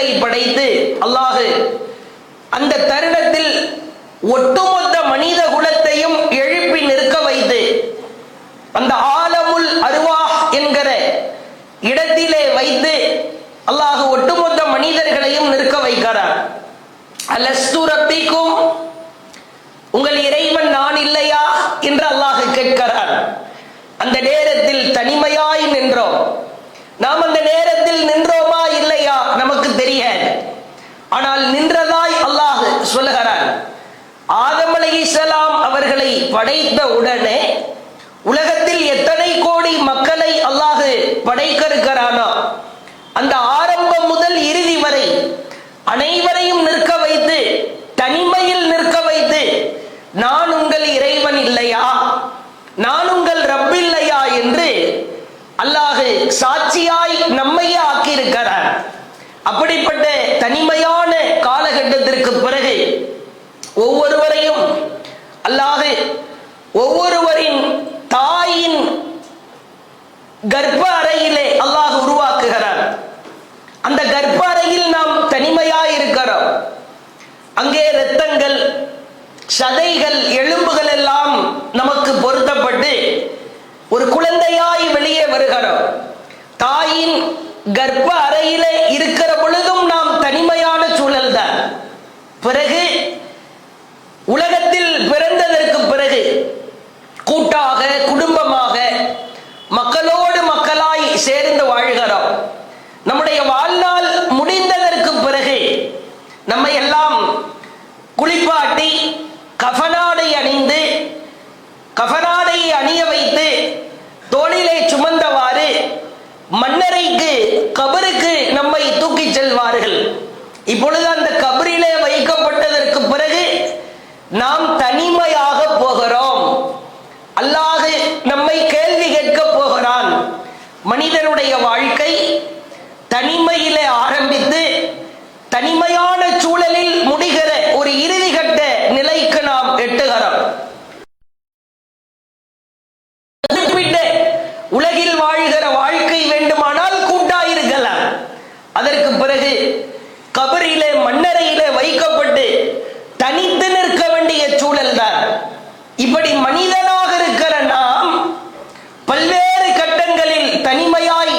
உலகை படைத்து அல்லாஹ் அந்த தருணத்தில் ஒட்டுமொத்த மனித குலத்தையும் எழுப்பி நிற்க வைத்து அந்த ஆலமுல் அர்வாஹ் என்கிற இடத்திலே வைத்து அல்லாஹ் ஒட்டுமொத்த மனிதர்களையும் நிற்க வைக்கிறார். அலஸ்து ரப்பிக்கும், உங்கள் இறைவன் நான் இல்லையா என்று அல்லாஹ் கேட்கிறார். அந்த நேரத்தில் தனிமையாய் நின்றோம். நாம் அந்த நேரத்தில் நின்றோமா இல்லையா நமக்கு தெரியாது. ஆனால் நின்றதாய் அல்லாஹ் சொல்லுகிறான். ஆதம் அலைஹிஸ்ஸலாம் அவர்களை படைத்த உடனே உலகத்தில் எத்தனை கோடி மக்களை அல்லாஹ் படைக்க இருக்கிறானோ அந்த ஆரம்பம் முதல் இறுதி வரை அனைவரையும் நிற்க வைத்து தனிமையில் நிற்க வைத்து நான் உங்கள் இறைவன் இல்லையா, நான் உங்கள் ரப் இல்லையா என்று அல்லாஹ் சாட்சியாய் நம்மையே ஆக்கியிருக்கிறார். அப்படிப்பட்ட தனிமையான காலகட்டத்திற்கு பிறகு ஒவ்வொருவரையும் அல்லாஹ் ஒவ்வொருவரின் தாயின் கர்ப்ப அறையிலே அல்லாஹ் உருவாக்குகிறார். அந்த கர்ப்ப அறையில் நாம் தனிமையாய் இருக்கிறோம். அங்கே இரத்தங்கள், சதைகள், எலும்புகள் எல்லாம் நமக்கு பொருத்தப்பட்டு ஒரு குழந்தையாய் வெளியே வருகிறோம். தாயின் கர்ப்ப அறையிலே இருக்கிற பொழுதும் நாம் தனிமையான சூழல் தான். பிறகு உலகத்தில் பிறந்ததற்கு பிறகு கூட்டாக குடும்பமாக மக்களோடு மக்களாய் சேர்ந்து வாழ்கிறோம். நம்முடைய வாழ்நாள் முடிந்ததற்கு பிறகு நம்மை எல்லாம் குளிப்பாட்டி கஃனாடை அணிந்து கஃனாடையை அணிய வைத்து தோளிலே சுமந்தவாறு மன்னரைக்கு கபருக்கு நம்மை தூக்கி செல்வார்கள். இப்பொழுது அந்த கபரிலே வைக்கப்பட்டதற்கு பிறகு நாம் தனிமையாக போகிறோம். அல்லாஹ் நம்மை கேள்வி கேட்க போகிறான். மனிதனுடைய வாழ்க்கை தனிமையிலே ஆரம்பித்து தனிமையான சூழலில் முடிகிற ஒரு இறுதிகட்ட நிலைக்கு நாம் எட்டுகிறோம். உலகில் வாழ்கிற வாழ்க்கை வேண்டுமானால் கூட்டாயிருக்கலாம். அதற்கு பிறகு கபரிலே மண்ணறையிலே வைக்கப்பட்டு தனித்து நிற்க வேண்டிய சூழல் தான். இப்படி மனிதனாக இருக்கிற நாம் பல்வேறு கட்டங்களில் தனிமையாய்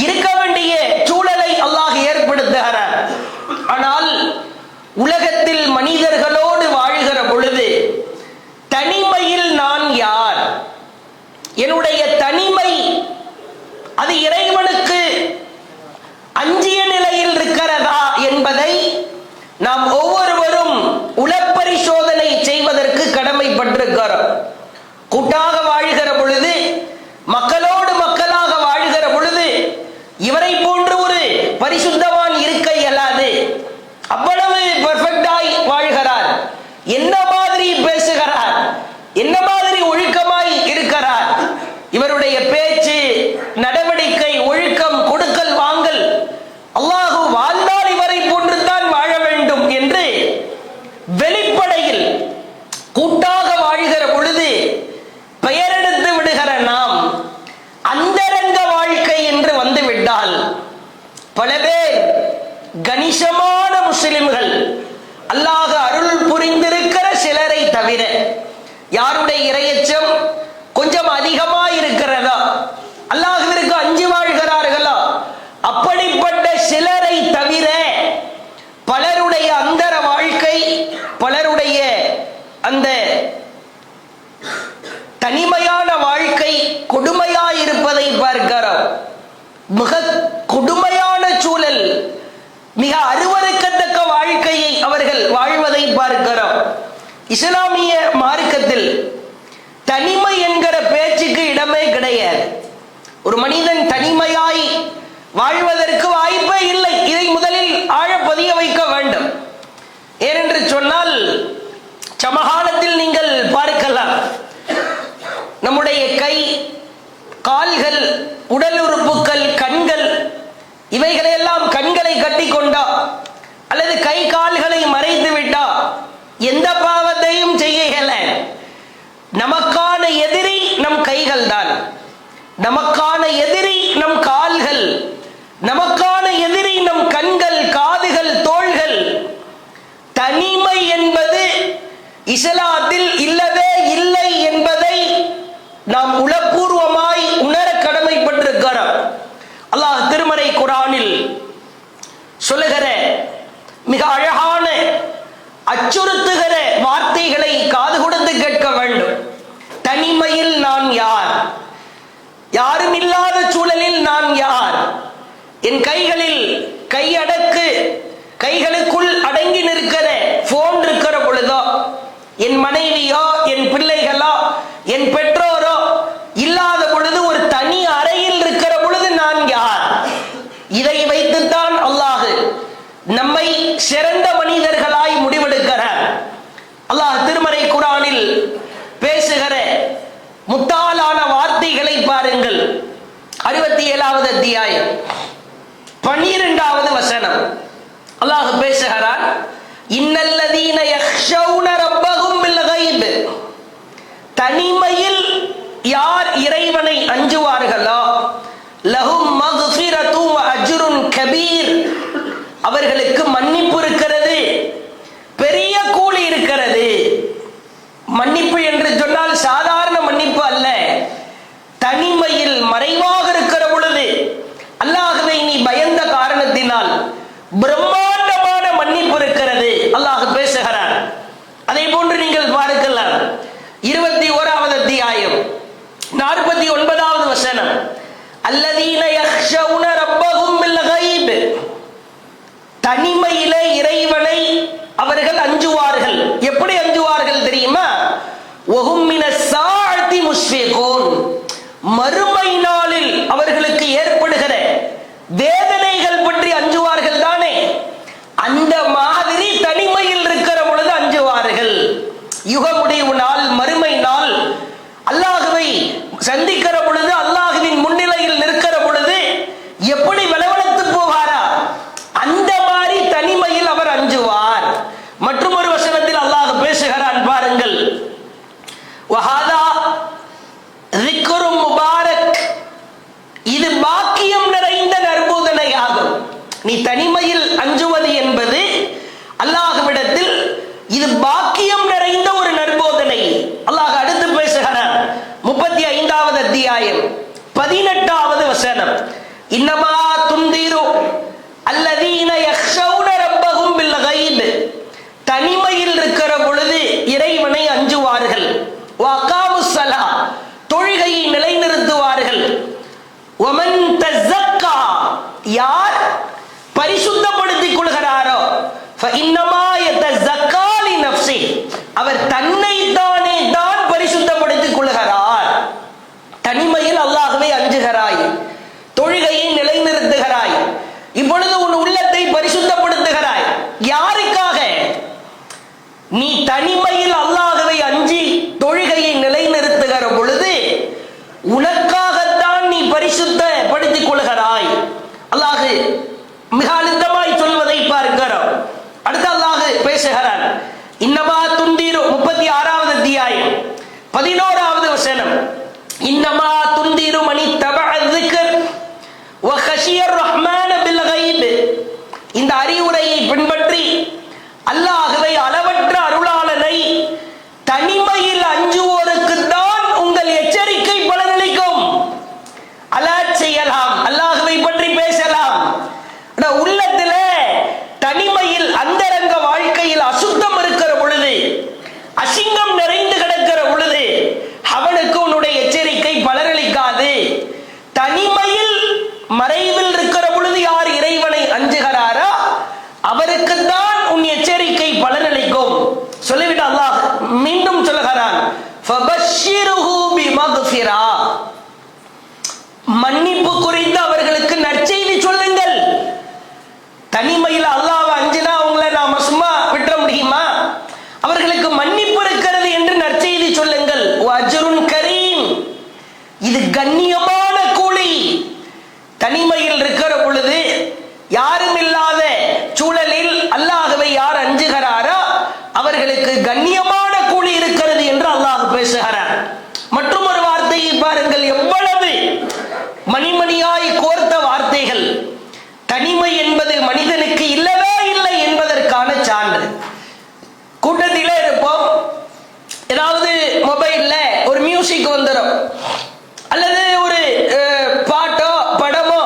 இருக்க வேண்டிய சூழலை அல்லாஹ் ஏற்படுத்துகிறார். ஆனால் உலகத்தில் மனிதர்களோடு வாழ்கிற பொழுது தனிமையில் நான் யார், என்னுடைய தனிமை அது இறைவனுக்கு அஞ்சிய நிலையில் இருக்கிறதா என்பதை நாம் ஒவ்வொருவரும் உளப்பரிசோதனை செய்வதற்கு கடமைப்பட்டிருக்கிறோம். கூட்டாக வாழ்கிற பொழுது, மக்களோடு மக்களாக வாழ்கிற பொழுது இவரை போன்று ஒரு பரிசுத்தவான் இருக்க இயலாது. அவ்வளவு பெர்ஃபெக்டாய் வாழ்கிறார், என்ன மாதிரி பேசுகிறார், என்ன மாதிரி ஒழுக்கமாய் இருக்கிறார், இவருடைய பேச்சு நடவடிக்கை ஒழுக்கம் கொடுக்கல் வாங்கல் அல்லாஹ் வாழ்ந்தால் இவரை போன்று தான் வாழ வேண்டும் என்று வெளிப்படையில் கூட்டாக வாழ்கிற பொழுது பெயரெடுத்து விடுகிற நாம் அந்தரங்க வாழ்க்கை என்று வந்துவிட்டால் பல பேர் கணிசமான முஸ்லிம்கள் அல்லாஹ் அருள் புரிந்திருக்கிற சிலரை தவிர யாருடைய இறையச்சம் கொஞ்சம் அதிகமாக இருக்கிறதா, அல்லாஹ்விற்கு அஞ்சி வாழ்கிறார்களா, அப்படிப்பட்ட சிலரை தவிர பலருடைய அந்தர வாழ்க்கை, பலருடைய அந்த தனிமையான வாழ்க்கை கொடுமையாயிருப்பதை பார்க்கிறோம். மிக கொடுமையான சூழல், மிக அருவருக்கத்தக்க வாழ்க்கையை அவர்கள் வாழ்வதை பார்க்கிறோம். இஸ்லாமிய மார்க்கத்தில் தனிமை என்கிற பேச்சுக்கு இடமே கிடையாது. ஒரு மனிதன் தனிமையாய் வாழ்வதற்கு வாய்ப்பே இல்லை. இதை முதலில் ஆழ பதிய வைக்க வேண்டும். ஏனென்று சொன்னால் சமகாலத்தில் நீங்கள் பார்க்கலாம், நம்முடைய கை, கால்கள், உடல் உறுப்புகள், கண்கள், இவைகளையெல்லாம் கண்களை கட்டி கொண்டா அல்லது கை கால்களை மறைத்து விட்டா எந்த பாவத்தையும் செய்ய இயல. நமக்கான எதிரி நம் கைகள் தான், நமக்கான எதிரி நம் கால்கள், நமக்கான எதிரி நம் கண்கள், அல்லாஹ் திருமறை குர்ஆனில் சொல்லுகிற மிக அழகான அச்சுறுத்துகிற வார்த்தைகளை காது கொடுத்து கேட்க வேண்டும். தனிமையில் நான் யார்? யாரும் இல்லாத சூழலில் நான் யார்? என் கைகளில் கையடக்கு, கைகளுக்குள் அடங்கி நிற்கிற போன் இருக்கிற பொழுதோ, என் மனைவியோ என் பிள்ளைகளோ என் பெற்றோரோ இல்லாத பொழுது ஒரு தனி அறையில் இருக்கிற பொழுது நான் யார்? இதை வைத்துத்தான் அல்லாஹ் நம்மை சிறந்த மனிதர்களாய் முடிவெடுக்கிறார். அல்லாஹ் திருமறை குர்ஆனில் பேசுகிற முத்தாலான வார்த்தைகளை பாருங்கள். 67வது அத்தியாயம் 12வது வசனம் அல்லாஹ் பேசுகிறார். இன்னல்லதீன யக்ஷௌன ரப்பஹும் பில் கைப், தனிமையில் யார் இறைவனை அஞ்சுவார்களோ, லஹும் மக்ஃபிரத்தும் வ அஜ்ருன் கபீர், அவர்களுக்கு மன்னிப்பு இருக்கிறது, பெரிய கூலி இருக்கிறது. மன்னிப்பு என்று சொன்னால் சாதாரண மன்னிப்பு அல்ல. தனிமையில் மறைவாக இருக்கிற பொழுது அல்லாஹ்வை நீ பயந்த காரணத்தினால் பிரம்மாண்டமான மன்னிப்பு இருக்கிறது அல்லாஹ் பேசுகிறார். அதே போன்று நீங்கள் பார்க்கலாம் 21வது அத்தியாயம் 49வது வசனம், அல்லதீன யக்ஷௌன ரப்பஹும் பில் கைப், தனிமையிலே இறைவனை அவர்கள் அஞ்சுவார்கள். எப்படி அஞ்சுவார்கள் தெரியுமா? வஹும் மினஸ் ஸாஅத்தி முஷ்ஃபிகூன், மறுமை நாளில் அவர்களுக்கு ஏற்படுகிற வேதனைகள் பற்றி அஞ்சுவார்கள் தானே, அந்த மாதிரி தனிமையில் இருக்கிற பொழுது அஞ்சுவார்கள். யுக முடிவு நாள், மறுமை நாள், அல்லாஹ்வை சந்திக்கிற பொழுது, அல்லாஹ்வின் முன்னிலையில் நிற்கிற பொழுது எப்படி வளவளத்து போவாரா, அந்த மாதிரி தனிமையில் அவர் அஞ்சுவார். மற்றும் ஒரு வசனத்தில் அல்லாஹ் பேசுகிறான் பாருங்கள். வஹாதா ذிக்ரும் முபாரக், இது பாக்கியம் நிறைந்த நற்போதனை ஆகும். நீ தனிமையில் அஞ்சுவது என்பது அல்லாஹ்விடத்தில் இது பாக்கியம் நிறைந்த ஒரு நற்போதனை. அல்லாஹ் அடுத்து பேசுகிறான் 35வது அத்தியாயம் 18வது வசனம், இன்னமா துன்திரு அல்லதீன யக்ஷௌன ரப்பஹும் பில் கைப், தனிமையில் இருக்கிற பொழுது இறைவனை அஞ்சுவார்கள். வஅகாமுஸ் ஸலா, தொழுகையை நிலைநிறுத்துவார்கள். வமன் தஸக்கா, யார் பரிசுத்தப்படுத்திக் கொள்கிறாரோ, ஃபஇன்னமா யதஸக்கா லினஃப்ஸி, அவர் தன்னை தானே தான் பரிசுத்தப்படுத்திக் கொள்கிறார். தனிமையில் அல்லாஹ்வை அஞ்சுகிறாய், தொழுகையை நிலைநிறுத்துகிறாய், இப்பொழுது உன் உள்ளத்தை பரிசுத்தப்படுத்துகிறாய். யாருக்காக? நீ தனிமையில் அல்லாஹ்வை அஞ்சி தொழுகையை நிலைநிறுத்துகிற பொழுது உனக்காகத்தான் நீ பரிசுத்தப்படுத்திக் கொள்கிறாய். அல்லாஹ் மிக அழுத்தமாய் சொல்வதை பார்க்கிறோம். அடுத்து அல்லாஹ் பேசுகிறான். இன்னமா துன்திரு 36வது அத்தியாயம் 11வது வசனம், இன்னமா துன்திரு மனி தபஅ ذிக்ர் வ கஷியர் ரஹ்மான பில் கைப், இந்த அறிவுரையை பின்பற்றி அல்லாஹ்வை அளவற்ற அருளாளனை தனிமையில் அஞ்சுவோருக்கு தான் உங்கள் எச்சரிக்கை பலனளிக்கும். அலர்ட் செய்யலாம், அல்லாஹ்வை பற்றி பேசலாம். உள்ளத்துல தனிமையில் அந்தரங்க வாழ்க்கையில் அசுத்தம் இருக்கிற பொழுது, அசிங்கம் நிறைந்து கிடக்கிற பொழுது அவனுக்கு உன்னுடைய எச்சரிக்கை பலனளிக்காது. தனிமையில் மறைவில் இருக்கிற பொழுது யார் இறைவனை அஞ்சுகிறாரோ அவருக்கு தான் உன் எச்சரிக்கை பலனளிக்கும். சொல்லிவிட்டு அல்லாஹ் மீண்டும் சொல்லுகிறான், ஃபபஷ்ஷிருஹு பிமக்ஃபிரா, மன்னிப்பு குறித்து அவர்களுக்கு நற்செய்தி சொல்லுங்கள். தனிமையில் அல்லாஹ்வை அஞ்சினா அவங்கள நாம சும்மா விட்டுற முடியுமா? அவர்களுக்கு மன்னிப்பு இருக்கிறது என்று நற்செய்தி சொல்லுங்கள். வஅஜ்ருன் கரீம், இது கண்ணியமான கூலி. தனிமையில் இருக்கிற பொழுது, யாரும் இல்லாத சூழலில் அல்லாஹ்வை யார் அஞ்சுகிறாரோ அவர்களுக்கு கண்ணியமான கூலி இருக்கிறது என்று அல்லாஹ் பேசுகிறார். மற்றும் ஒரு வார்த்தையை பாருங்கள், எவ்வளவு மணிமணியாய் கோர்த்த வார்த்தைகள். தனிமை என்பது மனிதனுக்கு இல்லவே இல்லை என்பதற்கான சான்று. கூட்டத்திலே இருப்போம், ஏதாவது மொபைல்ல ஒரு மியூசிக் வந்துடும், அல்லது ஒரு பாட்டோ படமோ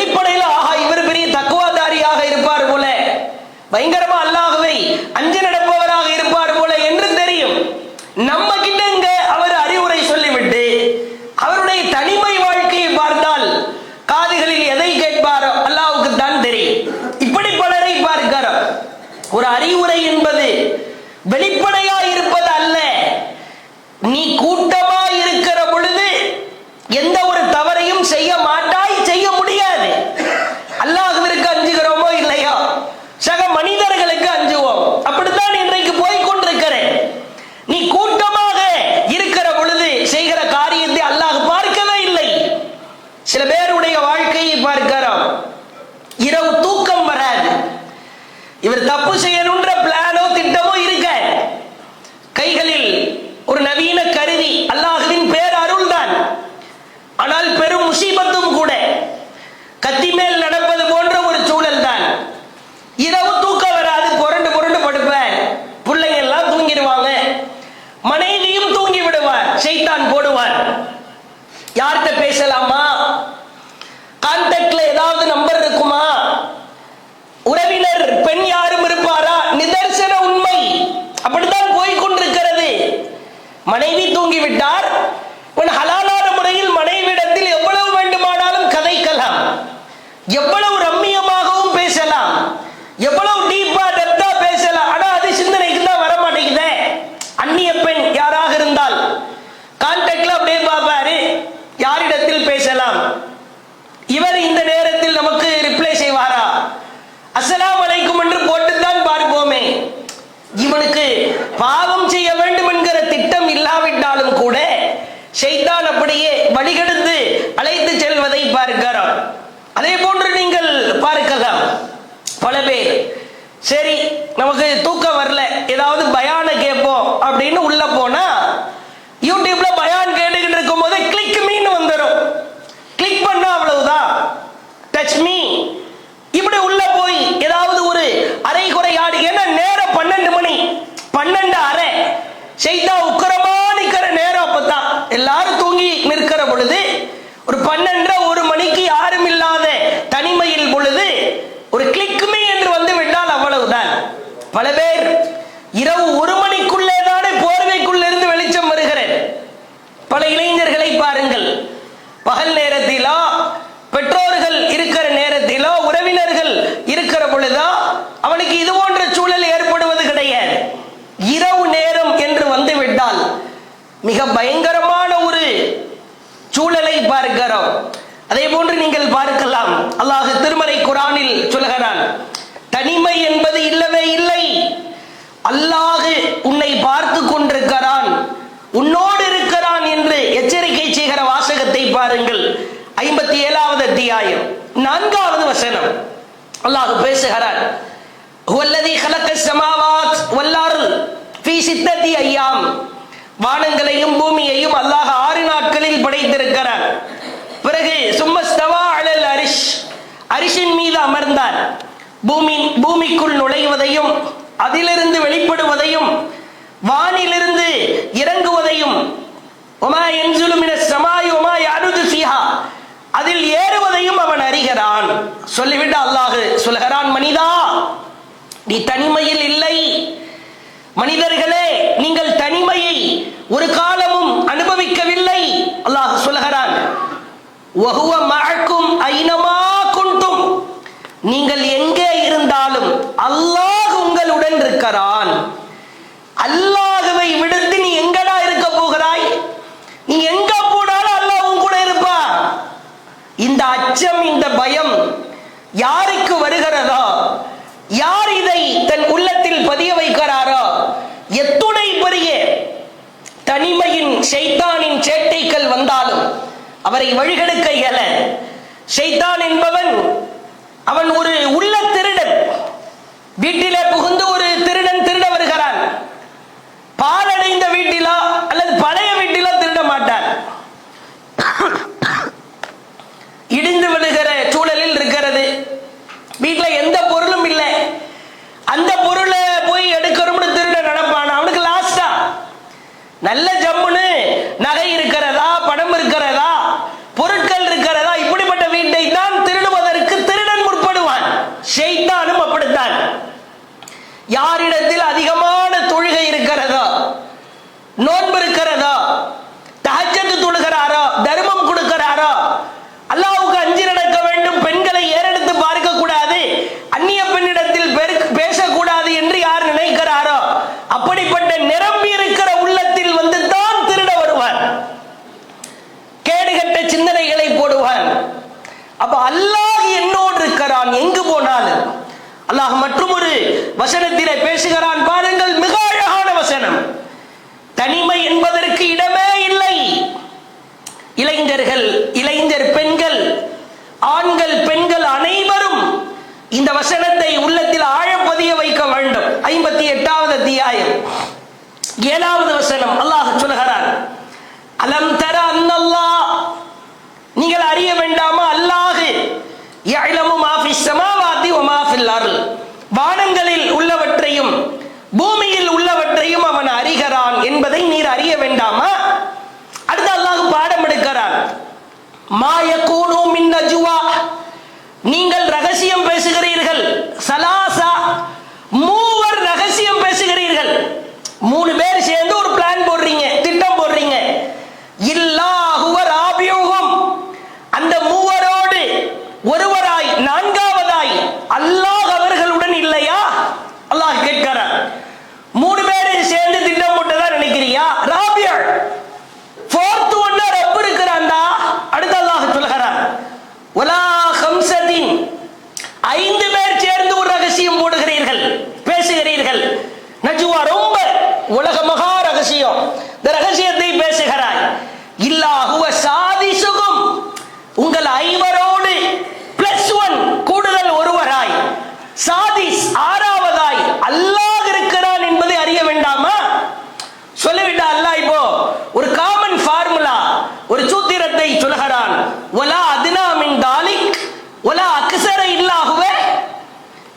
வெளிப்படையில் ஆஹா இவர் பெரிய தக்குவாதாரியாக இருப்பார் போல, பயங்கரமா அல்லாஹ்வை அஞ்சு நடப்பவராக இருப்பார் போல என்று தெரியும். நம்ம கிட்ட இங்க அவர் அறிவுரை சொல்லிவிட்டு அவருடைய தனிமை வாழ்க்கையை பார்த்தால் காதுகளில் எதை கேட்பாரோ அல்லாஹ்வுக்கு தான் தெரியும். இப்படி பலரை பார்க்கிறோம். ஒரு அறிவுரை என்பது வெளிப்படையா இருப்பது அல்ல. நீ கூட்டமா இருக்கிற பொழுது எந்த ஒரு தவறையும் செய்ய மாட்டாய், செய்ய முடியாது. அல்லாஹ்விற்கு அஞ்சுகிறோமோ இல்லையா, சக மனிதர்களுக்கு அஞ்சுவோம். அப்படித்தான் இன்றைக்கு போய்கொண்டிருக்கிறேன். நீ கூட்டமாக இருக்கிற பொழுது செய்கிற காரியத்தை அல்லாஹ் பார்க்கவே இல்லை. சில பேருடைய வாழ்க்கையை பார்க்கிறோம். இரவு தூக்கம் வராது. இவர் தப்பு செய்யணுன்ற பிளானோ திட்டமோ இருக்க, கைகளில் ஒரு நவீன கருவி, அல்லாஹ்வின் பேர் அருள் தான், ஆனால் பெரும் முசீபத்தும் கூட. கத்தி மேல் நடப்பது போன்ற ஒரு சூழல் தான். இரவு தூக்கம் வராது, புரண்டு புரண்டு படுப்பேன். பிள்ளைங்க எல்லாம் தூங்கிடுவாங்க, மனைவியும் தூங்கி விடுவார். ஷைத்தான் போடுவார், யார்கிட்ட பேசலாமா, கான்டாக்ட்ல ஏதாவது நம்பர் இருக்குமா, உறவினர் பெண் யாரும் இருப்பாரா, நிதர்சன உண்மை. அப்படித்தான் போய்கொண்டிருக்கிறது. மனைவி தூங்கிவிட்டார். ஹலாலான முறையில் மனைவிடத்தில் எவ்வளவு வேண்டுமானாலும் கதைக்கலாம், எவ்வளவு ரம்மியமாகவும் பேசலாம், எவ்வளவு டீப்பா டெப்தா பேசலாம். ஆனா அது சிந்தனைக்கு தான் வர மாட்டேங்குதே. அந்நிய பெண் யாராக இருந்தால் கான்டாக்ட்ல அப்படியே பார்ப்பாரு, யாரிடத்தில் பேசலாம். இவர் இந்த நேரத்தில் நமக்கு ரிப்ளை செய்வாரா, அஸ்ஸலாமு அலைக்கும் என்று போட்டுத்தான் பார்ப்போமே. இவனுக்கு பாவம் செய்ய வேண்டும் என்கிற திட்டம் இல்லாவிட்டாலும் கூட ஷைத்தான் அப்படியே வழிகெடுத்து அழைத்து செல்வதை பார்க்கிறோம். அதே போன்று நீங்கள் பார்க்கலாம், பல பேர் சரி நமக்கு தூக்கம் வரல, ஏதாவது பயான கேட்போம் அப்படின்னு உள்ள போனா யூடியூப்ல பயான் கேட்டுக்கிட்டு இருக்கும் போது கிளிக் மீன்னு வந்துடும். கிளிக் பண்ணா அவ்வளவுதான், டச் மீ. இப்படி உள்ள போய் ஏதாவது ஒரு அரை குறை ஆடி, ஏன்னா நேரம் 12 மணி 12:30, ஷைத்தான் உக்கிரமா நிக்கிற நேரம். அப்பதான் எல்லாரும் தூங்கி நிற்கிற பொழுது ஒரு 12:30 1 மணிக்கு யாரும் இல்லாத தனிமையில் பொழுது ஒரு கிளிக் மீ என்று வந்து விட்டால் அவ்வளவுதான். பல பேர் இரவு 1 மணிக்குள்ளே தானே போர்வைக்குள்ள இருந்து வெளிச்சம் வருகிறது. பல இளைஞர்களை பாருங்கள், பகல் நேரத்திலோ பெற்றோர்கள் இருக்கிற நேரத்திலோ உறவினர்கள் இருக்கிற பொழுதோ அவனுக்கு இது போன்ற சூழல் ஏற்படுவது கிடையாது. இரவு நேரம் என்று வந்துவிட்டால் மிக பயங்கரமான ஒரு சூழலை பார்க்கிறோம். அதே போன்று நீங்கள் பார்க்கலாம், அல்லாஹ் திருமறை குர்ஆனில் சொல்கிறான், தனிமை என்பது இல்லவே இல்லை. அல்லாஹ் உன்னை பார்த்து கொண்டிருக்கிறான், உன்னோடு இருக்கிறான் என்று எச்சரிக்கை செய்கிற வாசகத்தை பாருங்கள். 57வது அத்தியாயம் 4வது வசனம் அல்லாஹ் பேசுகிறான், ஹுவல்லதி கலக்கஸ் ஸமாவாத் வல் அர்த் ஃபீ சித்தத்தி அய்யாம். வானங்களையும் பூமியையும் அல்லாஹ் 6 நாட்களில் படைத்திருக்கிறான். பிறகு சும்மஸ்தவா அலல் அரிஷ், அரிஷின் மீது அமர்ந்தார். பூமிக்குள் நுழைவதையும் அதிலிருந்து வெளிப்படுவதையும் வானிலிருந்து இறங்குவதையும் ஒமா யன்ஸுலு மினஸ் ஸமாஇ ஒமா யஅருது ஃபீஹா, அதில் ஏறுவதையும் அவன் அறிகிறான். சொல்லிவிட்டு அல்லாஹ் சொல்கிறான், மனிதா நீ தனிமையில் இல்லை. மனிதர்களே நீங்கள் தனிமையை ஒரு காலமும் அனுபவிக்கவில்லை. அல்லாஹ் சொல்கிறான், வஹுவ மஅக்கும் ஐனமா குன்தும், நீங்கள் எங்கே இருந்தாலும் அல்லாஹ் உங்களுடன் இருக்கிறான். அல்லாஹ்வை விடுத்து நீ எங்கடா இருக்க போகிறாய்? நீ எங்க போனாலும் அல்லாஹ் உன் கூட இருப்பான். இந்த அச்சம், இந்த பயம் யாருக்கு வருகிறதோ, யார் இதை தன் உள்ளத்தில் பதிய வைக்கிறாரோ, எத்துணை பெரிய தனிமையின் ஷைத்தானின் சேட்டைகள் வந்தாலும் அவரை வழிகெடுக்க இயல. ஷைத்தான் என்பவன் அவன் ஒரு உள்ள திருடன். வீட்டிலே புகுந்து ஒரு திருடன் திருட வருகிறான். பாலடைந்த வீட்டிலோ அல்லது பழைய வீட்டிலோ திருட மாட்டான். இடிந்து விடுகிற சூழலில் இருக்கிறது, வீட்டுல எந்த பொருளும் இல்லை, அந்த பொருளை போய் எடுக்கணும்னு திருட நடப்பான். அவனுக்கு லாஸ்டா நல்ல ஜம்முன்னு நகை இருக்கிறதா, பணம் இருக்கிறதா, பொருட்கள் இருக்கிறதா, இப்படிப்பட்ட வீட்டை தான் திருடுவதற்கு யாரிடத்தில் அதிகமான தொழுகை இருக்கிறதோ, நோன்பு இருக்கிறதோ, தஹஜ்ஜத் தொழுகிறாரோ, தர்மம் கொடுக்கிறாரோ, அல்லாஹ்வுக்கு அஞ்சி நடக்க வேண்டும், பெண்களை ஏறெடுத்து பார்க்க கூடாது, அந்நிய பெண்ணிடத்தில் பேசக்கூடாது என்று யார் நினைக்கிறாரோ, அப்படிப்பட்ட நிரம்பி இருக்கிற உள்ளத்தில் வந்து தான் திருட வருவான், கேடுகட்ட சிந்தனைகளை போடுவான். அப்ப அல்லாஹ் என்னோடு இருக்கிறான் எங்கு போனாலும். அல்லாஹ் மற்றும் ஒரு வசனத்திலே பேசுகிறான் பாருங்கள், மிக அழகான வசனம். தனிமை என்பதற்கு இடமே இல்லை. இளைஞர்கள், இளைஞர் பெண்கள், ஆண்கள், பெண்கள் அனைவரும் இந்த வசனத்தை உள்ளத்தில் ஆழப்பதிய வைக்க வேண்டும். 58வது அத்தியாயம் 7வது வசனம் அல்லாஹ் சொல்கிறான், அலம் தர அன்னல்லாஹ், நீங்கள் அறிய வேண்டாமா, அல்லாஹ் யஅலமு மா ஃபிஸ் ஸமாவாதி வ மா ஃபில் அர்ல், வானங்களில் உள்ளவற்றையும் பூமியில் உள்ளவற்றையும் அவன் அறிகிறான் என்பதை நீர் அறிய வேண்டாமா? அடுத்து அல்லாஹ் பாடம் எடுக்கிறான். மா யகூனு மின் நஜ்வா, நீங்கள் ரகசியம் பேசுகிறீர்கள். சலாசா, மூவர் ரகசியம் பேசுகிறீர்கள். 3 பேர் சேர்ந்து ஒரு பிளான் போடுறீங்க, திட்டம் போடுறீங்க. இல்லாஹுவ ராபியுஹும், அந்த மூவரோடு ஒருவராய், நான்காவதாய் அல்லாஹ் அவர்களுடன் இல்லையா? அல்லாஹ் கேட்கிறான். 3 பேர் சேர்ந்து திட்டம் போட்டதா நினைக்கிறியா? ராபியா, ஃபோர்த் ஒன்னா ரப் இருக்கிறான்டா. அடுத்து அல்லாஹ் சொல்கிறான், வலா ஹம்சதின், 5 பேர் சேர்ந்து ஒரு ரகசியம் போடுகிறீர்கள், பேசுகிறீர்கள். நஜ்வா ரொம்ப உலக மகா ரகசியம், இந்த ரகசியத்தை பேசுகிறாய். இல்லாஹுவ சாதிசுகும், உங்கள் 5வரோடு +1 கூடுதல் ஒருவராய், சாதிஸ் 6வதாய் அல்லாஹ் இருக்கிறான் என்பதை அறிய வேண்டாமா? சொல்லிவிட்டா அல்லாஹ் இப்போ ஒரு காமன் ஃபார்முலா, ஒரு சூத்திரத்தை சொல்கிறான். வலா அத்னா மின் தாலிக் வலா அக்ஸர இல்லாஹுவ,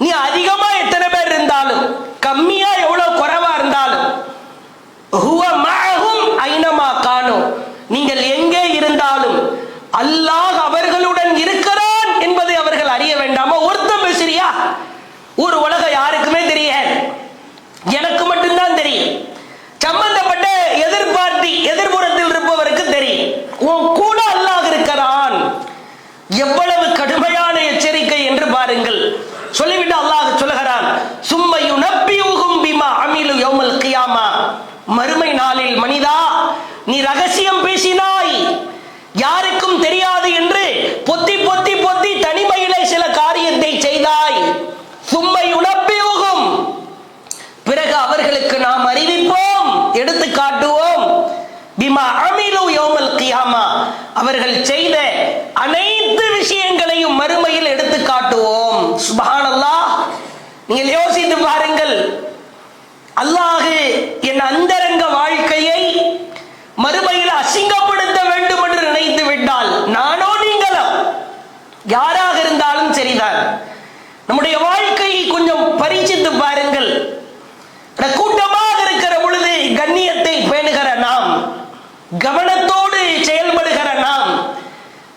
நீ அதிகமா எத்தனை பேர் இருந்தாலும், கம்மியா எவ்வளவு குறைவா இருந்தாலும், ஹுவ மஅஹும் ஐனமா கானு, நீங்கள் எங்கே இருந்தாலும் அல்லாஹ் அவர்களுடன் இருக்கிறான் என்பதை அவர்கள் அறிய வேண்டாமா? ஒருத்தன் பேசுறியா? ஒரு உலகம் யாருக்குமே தெரியாது, எனக்கு மட்டும்தான் தெரியும். சம்பந்தப்பட்ட எதிர்பார்ட்டி, எதிர்புறத்தில் இருப்பவருக்கு தெரியும். உன் கூட அல்லாஹ் இருக்கிறான். எவ்வளவு கடுமையான எச்சரிக்கை என்று பாருங்கள். சொல்லிவிட்டு அல்லாஹ் சொல்லுகிறான், சும்ம யுனப்பியுஹும் பிமா அமிலு யௌமல் கியாமா, மறுமை நாளில் மனிதா, நீ ரகசியம் பேசினாய், யாருக்கும் தெரியாது என்று பொத்தி பொத்தி பொத்தி தனிமையிலே சில காரியத்தை செய்தாய். சும்ம யுனப்பியுஹும், பிறகு அவர்களுக்கு நாம் அறிவிப்போம், எடுத்து காட்டுவோம். பிமா அமிலு யௌமல் கியாமா, அவர்கள் செய்த அனைத்து விஷயங்களையும் மறுமையில் எடுத்து காட்டுவோம். சுப்ஹானல்லாஹ். நீங்கள் யோசித்து பாருங்கள், அல்லாஹ் என் அந்தரங்க வாழ்க்கையை மறுமையில் அசிங்கப்படுத்த வேண்டும் என்று நினைத்து விட்டால், நானோ நீங்களோ யாராக இருந்தாலும் சரிதான், நம்முடைய வாழ்க்கையை கொஞ்சம் பரீட்சித்து பாருங்கள். கூட்டமாக இருக்கிற பொழுது கண்ணியத்தை பேணுகிற நாம், கவனத்தோடு செயல்படுகிற நாம்,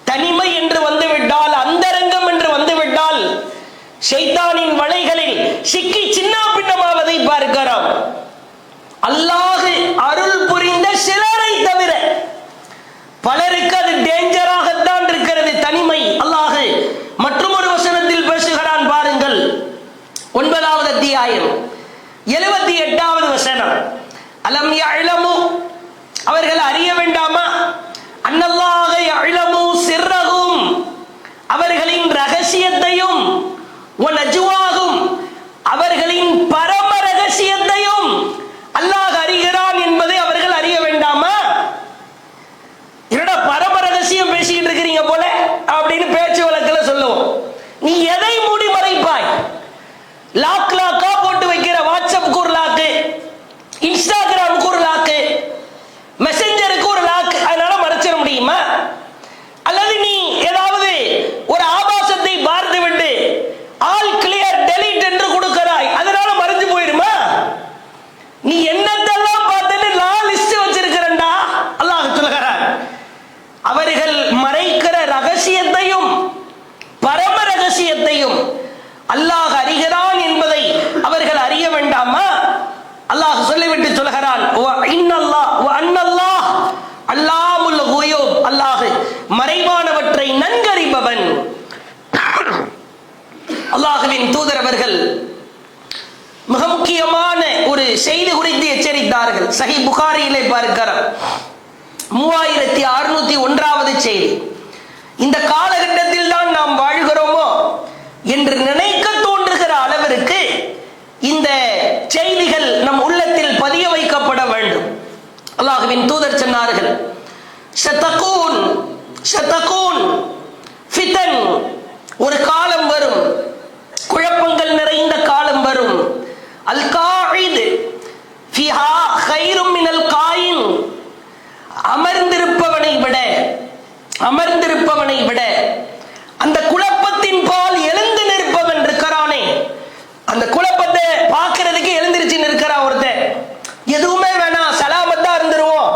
தனிமை என்று வந்துவிட்டால், அந்தரங்கம் என்று வந்துவிட்டால், ஷைத்தானின் வலைகளில் சிக்கி சின்ன பின்னமாவதை பார்க்கிறோம். அல்லாஹ் அருள் புரிந்த சிலரை தவிர பலருக்கு அது டேஞ்சராகத்தான் இருக்கிறது தனிமை. அல்லாஹ் மற்றும் ஒரு வசனத்தில் பேசுகிறான் பாருங்கள், 9வது அத்தியாயம் 78வது வசனம். அலம் யஅலமு, அவர்கள் அறிய வேண்டாமா, அன்னல்லாஹ யஅலமு சிர்ரஹும், அவர்களின் ரகசியத்தையும், வ நஜ்வாஹும், அவர்களின் பரம ரகசியத்தையும் அல்லாஹ் அறிகிறான் என்பதை அவர்கள் அறிய வேண்டாமா? என்னடா பரம ரகசியம் பேசிக்கிட்டு இருக்கிறீங்க போல அப்படின்னு பேச்சு வழக்கில் சொல்லுவோம். நீ எதை மூடி மறைப்பாய்? லாக் லாக்கா போட்டு வைக்கிற வாட்ஸ்அப்புக்கு ஒரு லாக்கு, இன்ஸ்டாகிராமுக்கு ஒரு லாக்கு, மெசஞ்சருக்கு ஒரு லாக், அதனால மறைச்சிட முடியுமா? அல்லது நீ ஏதாவது ஒரு ஆபாசத்தை பார்த்து விட்டு ஆல் கிளியர் டெலீட் என்று கொடுக்கிறாய், அதனால மறைஞ்சு போயிடுமா? நீ என்னத்தெல்லாம் பார்த்துட்டு நான் லிஸ்ட் வச்சிருக்கிறேன்டா. அல்லாஹ் சொல்கிறான், அவர்கள் மறைக்கிற ரகசியத்தையும் பரம ரகசியத்தையும் அல்லாஹ் அறிகிறான் என்பதை அவர்கள் அறிய வேண்டும். அல்லாஹ்வின் தூதர் அவர்கள் மிக முக்கியமான ஒரு செய்தி குறித்து எச்சரித்தார்கள். சஹீஹ் புகாரியிலே பார்க்கிறோம், 3601வது செய்தி. இந்த காலகட்டத்தில் தான் நாம் வாழ்கிறோமோ என்று நினைக்க தோன்றுகிற அளவிற்கு இந்த செய்திகள் நம் உள்ளத்தில் பதிய வைக்கப்பட வேண்டும். அல்லாஹ்வின் தூதர் சொன்னார்கள், ஷதகூன் ஷதகூன் ஃபிதன், ஒரு காலம் வரும், குழப்பங்கள் நிறைந்த காலம் வரும். அல் காயித் ஃபிஹா கைரும் மினல் காயின், அமர்ந்திருப்பவனை விட அந்த குழப்பத்தின் பால் எழுந்து நிற்பவன் இருக்கிறானே, அந்த குழப்பத்தை பார்க்கிறதுக்கு எழுந்திருச்சு நிற்கிறான் ஒருத்தன். எதுவுமே வேணாம், சலாமத்தா இருந்துருவோம்,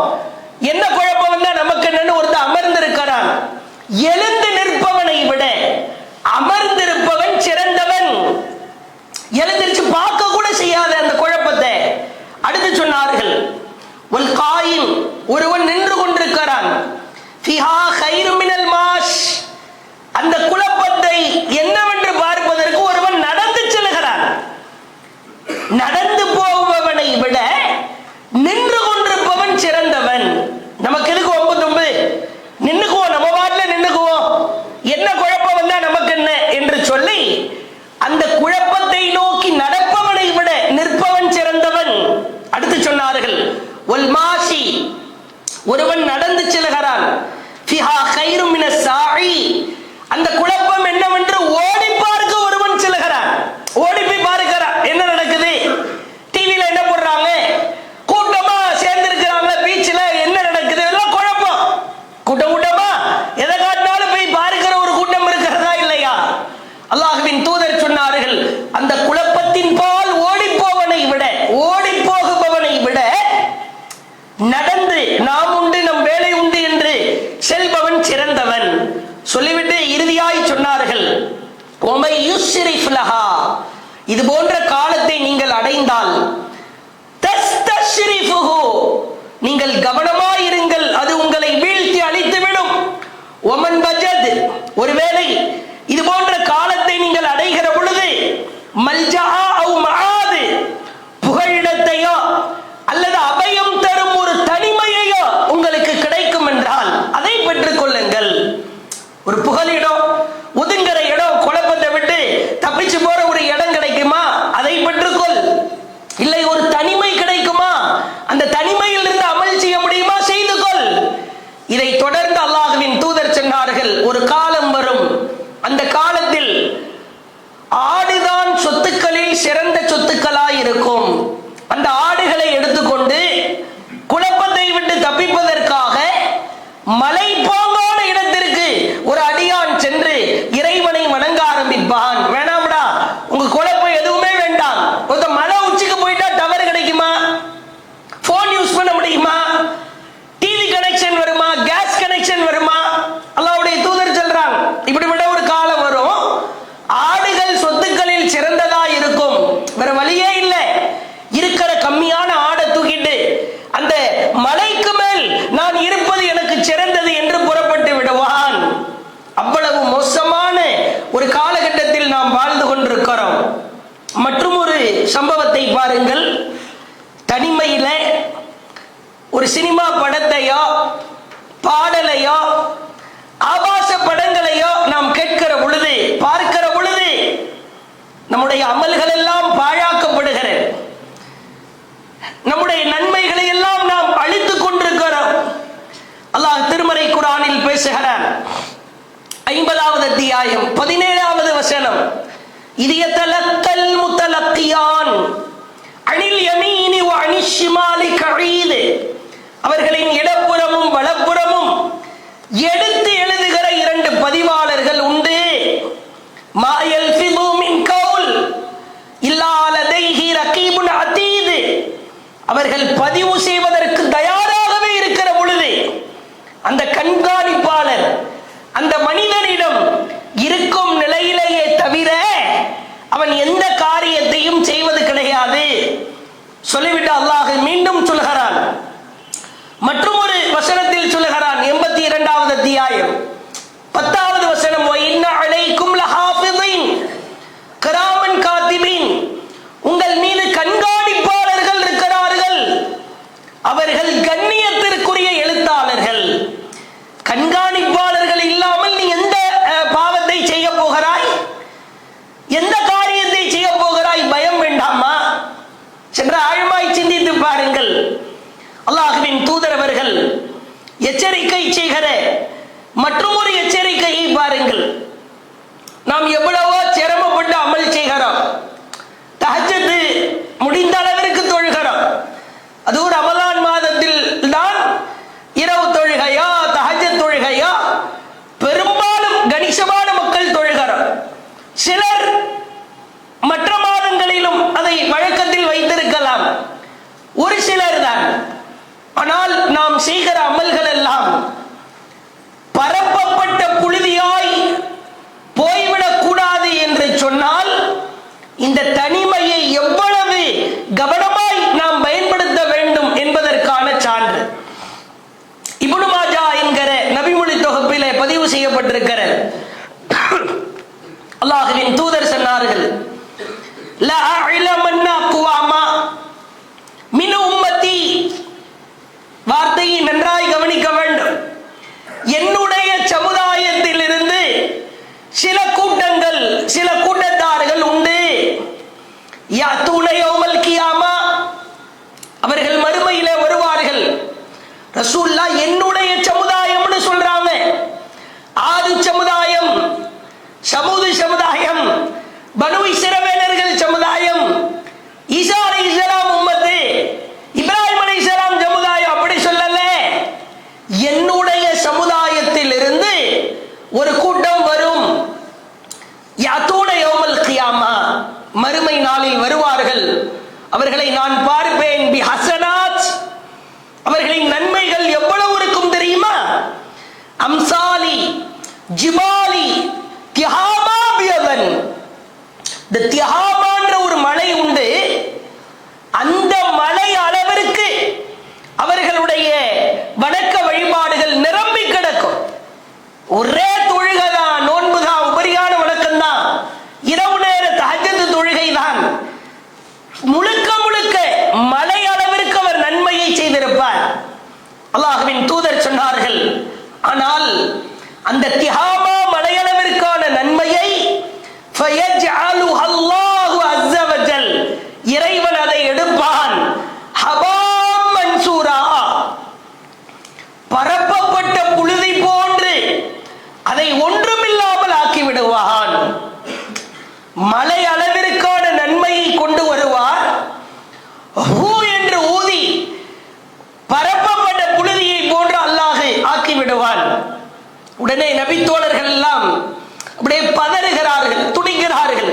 என்ன குழப்பம் வந்தா நமக்கு என்னன்னு ஒருத்தன் அமர்ந்திருக்கிறான். எழுந்து நிற்பவனை விட அமர்ந்திருப்பவன் சிறந்தவன். எழுந்திருச்சு பார்க்க கூட செய்யாத அந்த குழப்பத்தை. அடுத்து சொன்னார்கள், ஒல் காயின், ஒருவன் நின்று கொண்டிருக்கிறான். ஃபிஹா கைரும் மினல் மாஷ், அந்த குழப்பத்தை என்னவென்று பார்ப்பதற்கு ஒருவன் நடந்து செல்கிறான். நடந்து போபவனை விட நின்று கொண்டிருப்பவன் சிறந்தவன். நமக்கு எதுக்கு ஒம்பு, நின்னுக்குவோம், நம்ம வாட்டில் நின்னுக்குவோம், என்ன குழப்பம் வந்தா நமக்கு என்ன என்று சொல்லி அந்த குழப்பத்தை நோக்கி நடப்பவனை விட நிற்பவன் சிறந்தவன். அடுத்து சொன்னார்கள், ஒல் மாஷி, ஒருவன் நடந்து செல்கிறான். ஃபிஹா கைரும் மினஸ் சாஇ, அந்த குழப்பம் என்னவென்று ஓடி பார்க்க ஒருவன் செல்கிறான். ஓடி போய் பார்க்கிறான், என்ன நடக்குது, டிவில என்ன போடுறாங்க, கூட்டமா சேர்ந்து இருக்கிறாங்க பீச்சில், என்ன நடக்குது, எல்லாம் குழப்பம். கூட்டமா எதை காட்டினாலும் போய் பார்க்கிற ஒரு கூட்டம் இருக்கிறதா இல்லையா? அல்லாஹ்வின் தூதர் சொன்னார்கள், அந்த குழப்பத்தின் பால் ஓடி போகுபவனை விட நடந்து நாம் உண்டு நம் வேலை உண்டு என்று செல்பவன் சிறந்தவன். சொல்லிவிட்டு இறுதியாய் சொன்னார்கள், ஒமை யுஸ்ரிஃப் லஹா, இது போன்ற காலத்தை நீங்கள் அடைந்தால் தஸ்தஷ்ரிஃபுஹு, நீங்கள் கவனமாயிருங்கள், அது உங்களை வீழ்த்தி அழித்துவிடும். ஒமன் பஜத், ஒருவேளை இது போன்ற காலத்தை நீங்கள் அடைகிற பொழுது மல்ஜா அவு மஆது, புகழிடத்தையோ அல்லது அபயம் தரும் ஒரு தனிமையையோ உங்களுக்கு கிடைக்கும் என்றால் அதை பெற்றுக் கொள்ளுங்கள். ஒரு புகலிடம், ஒதுங்கிற இடம், குழப்பத்தை விட்டு தப்பிச்சு போற ஒரு இடம் கிடைக்குமா, அதை பெற்றுக்கொள். இல்லை ஒரு தனிமை கிடைக்குமா, அந்த தனிமையில் இருந்து அமல் செய்ய முடியுமா, செய்து கொள். இதை தொடர்ந்து அல்லாஹ்வின் தூதர் சொன்னார்கள், ஒரு காலம் வரும், அந்த காலத்தில் ஆடுதான் சொத்துக்களில் சிறந்த சொத்துக்களாய் இருக்கும். அந்த ஆடுகளை எடுத்துக்கொண்டு குழப்பத்தை விட்டு தப்பிப்பதற்காக மலை போங்கான இடத்திற்கு ஒரு அடியான் சென்று இறைவனை வணங்க ஆரம்பிப்பான். வேணாம்டா, உங்க குழப்பம் எதுவுமே வேண்டாம். ஒரு மலை உச்சிக்கு போயிட்டா டவர் கிடைக்குமா, போன் யூஸ் பண்ண முடியுமா, டிவி கனெக்ஷன் வருமா, கேஸ் கனெக்ஷன் வருமா? அல்லாஹ்வுடைய தூதர் சொல்றாங்க, இப்படிப்பட்ட ஒரு காலம் வரும், ஆடுகள் சொத்துக்களில் சிறந்ததா இருக்கும். வேற வழியே இல்லை, இருக்கிற கம்மியான ஆடை தூக்கிட்டு அந்த மலைக்கு மேல் நான் இருப்பது எனக்கு சிறந்தது என்று புறப்பட்டு விடுவான். அவ்வளவு மோசமான ஒரு காலகட்டத்தில் நாம் வாழ்ந்து கொண்டிருக்கிறோம். மற்றும் ஒரு சம்பவத்தை பாருங்கள். தனிமையில ஒரு சினிமா படத்தையோ பாடலையோ ஆபாச படங்களையோ நாம் கேட்கிற பொழுது, பார்க்கிற பொழுது நம்முடைய அமல்கள் எல்லாம் பாழாக்கப்படுகிறது. நம்முடைய நன்மைகளை எல்லாம் நாம் அழித்துக் கொண்டிருக்கிறோம். அல்லாஹ் திருமறை குர்ஆனில் பேசுகிறான், 50வது அத்தியாயம் 17வது வசனம், இது யதலக்கல் முத்தலக்கியான் அனில் யமீனி வ அனிஷ் ஷிமாலி கஈத், அவர்களின் இடப்புறமும் வலப்புறமும் எடுத்து எழுதுகிற 2 பதிவாளர்கள் உண்டு. மா யல்ஃபிது மின் கவுல் இல்லா லதைஹி ரகீபுன் அதீத், அவர்கள் பதிவு செய்வதற்கு தயாராகவே இருக்கிற பொழுது அந்த கண்காணிப்பாளர் அந்த மனிதனிடம் இருக்கும் நிலையிலேயே தவிர அவன் எந்த காரியத்தையும் செய்வது கிடையாது. சொல்லிவிட்டு அல்லாஹ் மீண்டும் சொல்கிறான், மற்றும் ஒரு வசனத்தில் சொல்கிறான், 82வது அத்தியாயம் 10வது வசனம், வ இன்ன அலைக்கும் லஹாஃபிதீன், மற்றும் ஒரு எச்சரிக்கையை பாருங்கள். நாம் எவ்வளவோ சிரமப்பட்டு அமல் செய்கிறோம், தஹஜ்ஜுத் முடிந்த அளவிற்கு தொழுகிறோம். அது ஒரு ரமலான் மாதத்தில் தான் இரவு தொழுகையா தஹஜ்ஜுத் தொழுகையா பெரும்பாலும் கணிசமான மக்கள் தொழுகிறோம். சிலர் மற்ற மாதங்களிலும் அதை வழக்கத்தில் வைத்திருக்கலாம், ஒரு சிலர் தான். ஆனால் நாம் செய்கிற அமல்கள் எல்லாம் பரப்பப்பட்ட புழுதியாய் போய்விடக் கூடாது என்று சொன்னால் இந்த தனிமையை எவ்வளவு கவனமாய் நாம் பயன்படுத்த வேண்டும் என்பதற்கான சான்று இப்னு மாஜா என்கிற நபிமொழி தொகுப்பிலே பதிவு செய்யப்பட்டிருக்கிற அல்லாஹ்வின் தூதர் சொன்னார்கள், லா அஅலமன்ன குவாமா மின் உம்மத்தி. வார்த்தையை நன்றாய் கவனிக்க வேண்டும். என்னுடைய சமுதாயத்தில் இருந்து சில கூட்டங்கள், சில கூட்டத்தார்கள் உண்டு. யாத்தூன யௌமல் கியாமா, அவர்கள் மறுமையிலே வருவார்கள். ரசூலுல்லாஹ் என்னுடைய சமுதாயம்னு சொல்றாங்க. ஆது சமுதாயம், சமூது சமுதாயம், பனு இஸ்ரவேலர்கள் சமுதாயம், ஈசா அலைஹிஸ்ஸலாம் உம்மத்து, இப்ராஹிம் அலைஹிஸ்ஸலாம் சமுதாயம் அப்படி சொல்லல. என்னுடைய சமுதாயத்தில் இருந்து ஒரு கூட்டம் வரும். யாத்தூன யௌமல் கியாமா, மறுமை நாளில் வருவார்கள். அவர்களை நான் பார்ப்பேன். பி ஹஸனாத், அவர்களின் நன்மைகள் எவ்வளவு இருக்கும் தெரியுமா? அம்சாலி ஜிபாலி திஹாமா பியதன். இந்த திஹாமான்ற ஒரு மலை உண்டு, அந்த மலை அளவிற்கு அவர்களுடைய வணக்க வழிபாடுகள் நிரம்பி கிடக்கும். ஒரே தொழுகை தான், நோன்பு தான், உபரியான வணக்கம் தான், இரவு நேர தஹஜ்ஜுத் தொழுகை தான். முழுக்க முழுக்க மலை அளவிற்கு அவர் நன்மையை செய்திருப்பார். அல்லாஹ்வின் தூதர் சொன்னார்கள், ஆனால் அந்த திஹாமா மலையளவிற்கான நன்மையை ஃபயஜ்அலுஹு அல்லாஹு அஸ்ஸ வஜல், இறைவன் அதை எடுப்பான். ஹபாம் மன்சூரா, பரப்பப்பட்ட புழுதி போன்று அதை ஒன்றுமில்லாமல் ஆக்கி விடுவான். மலை அளவிற்கான நன்மையை கொண்டு வருவார். ஹூ என்று ஊதி பரப்பப்பட்ட புழுதியை போன்று அல்லாஹ் ஆக்கி விடுவான். உடனே நபித்தோழர்கள் எல்லாம் அப்படியே பதறுகிறார்கள், துடிக்கிறார்கள்.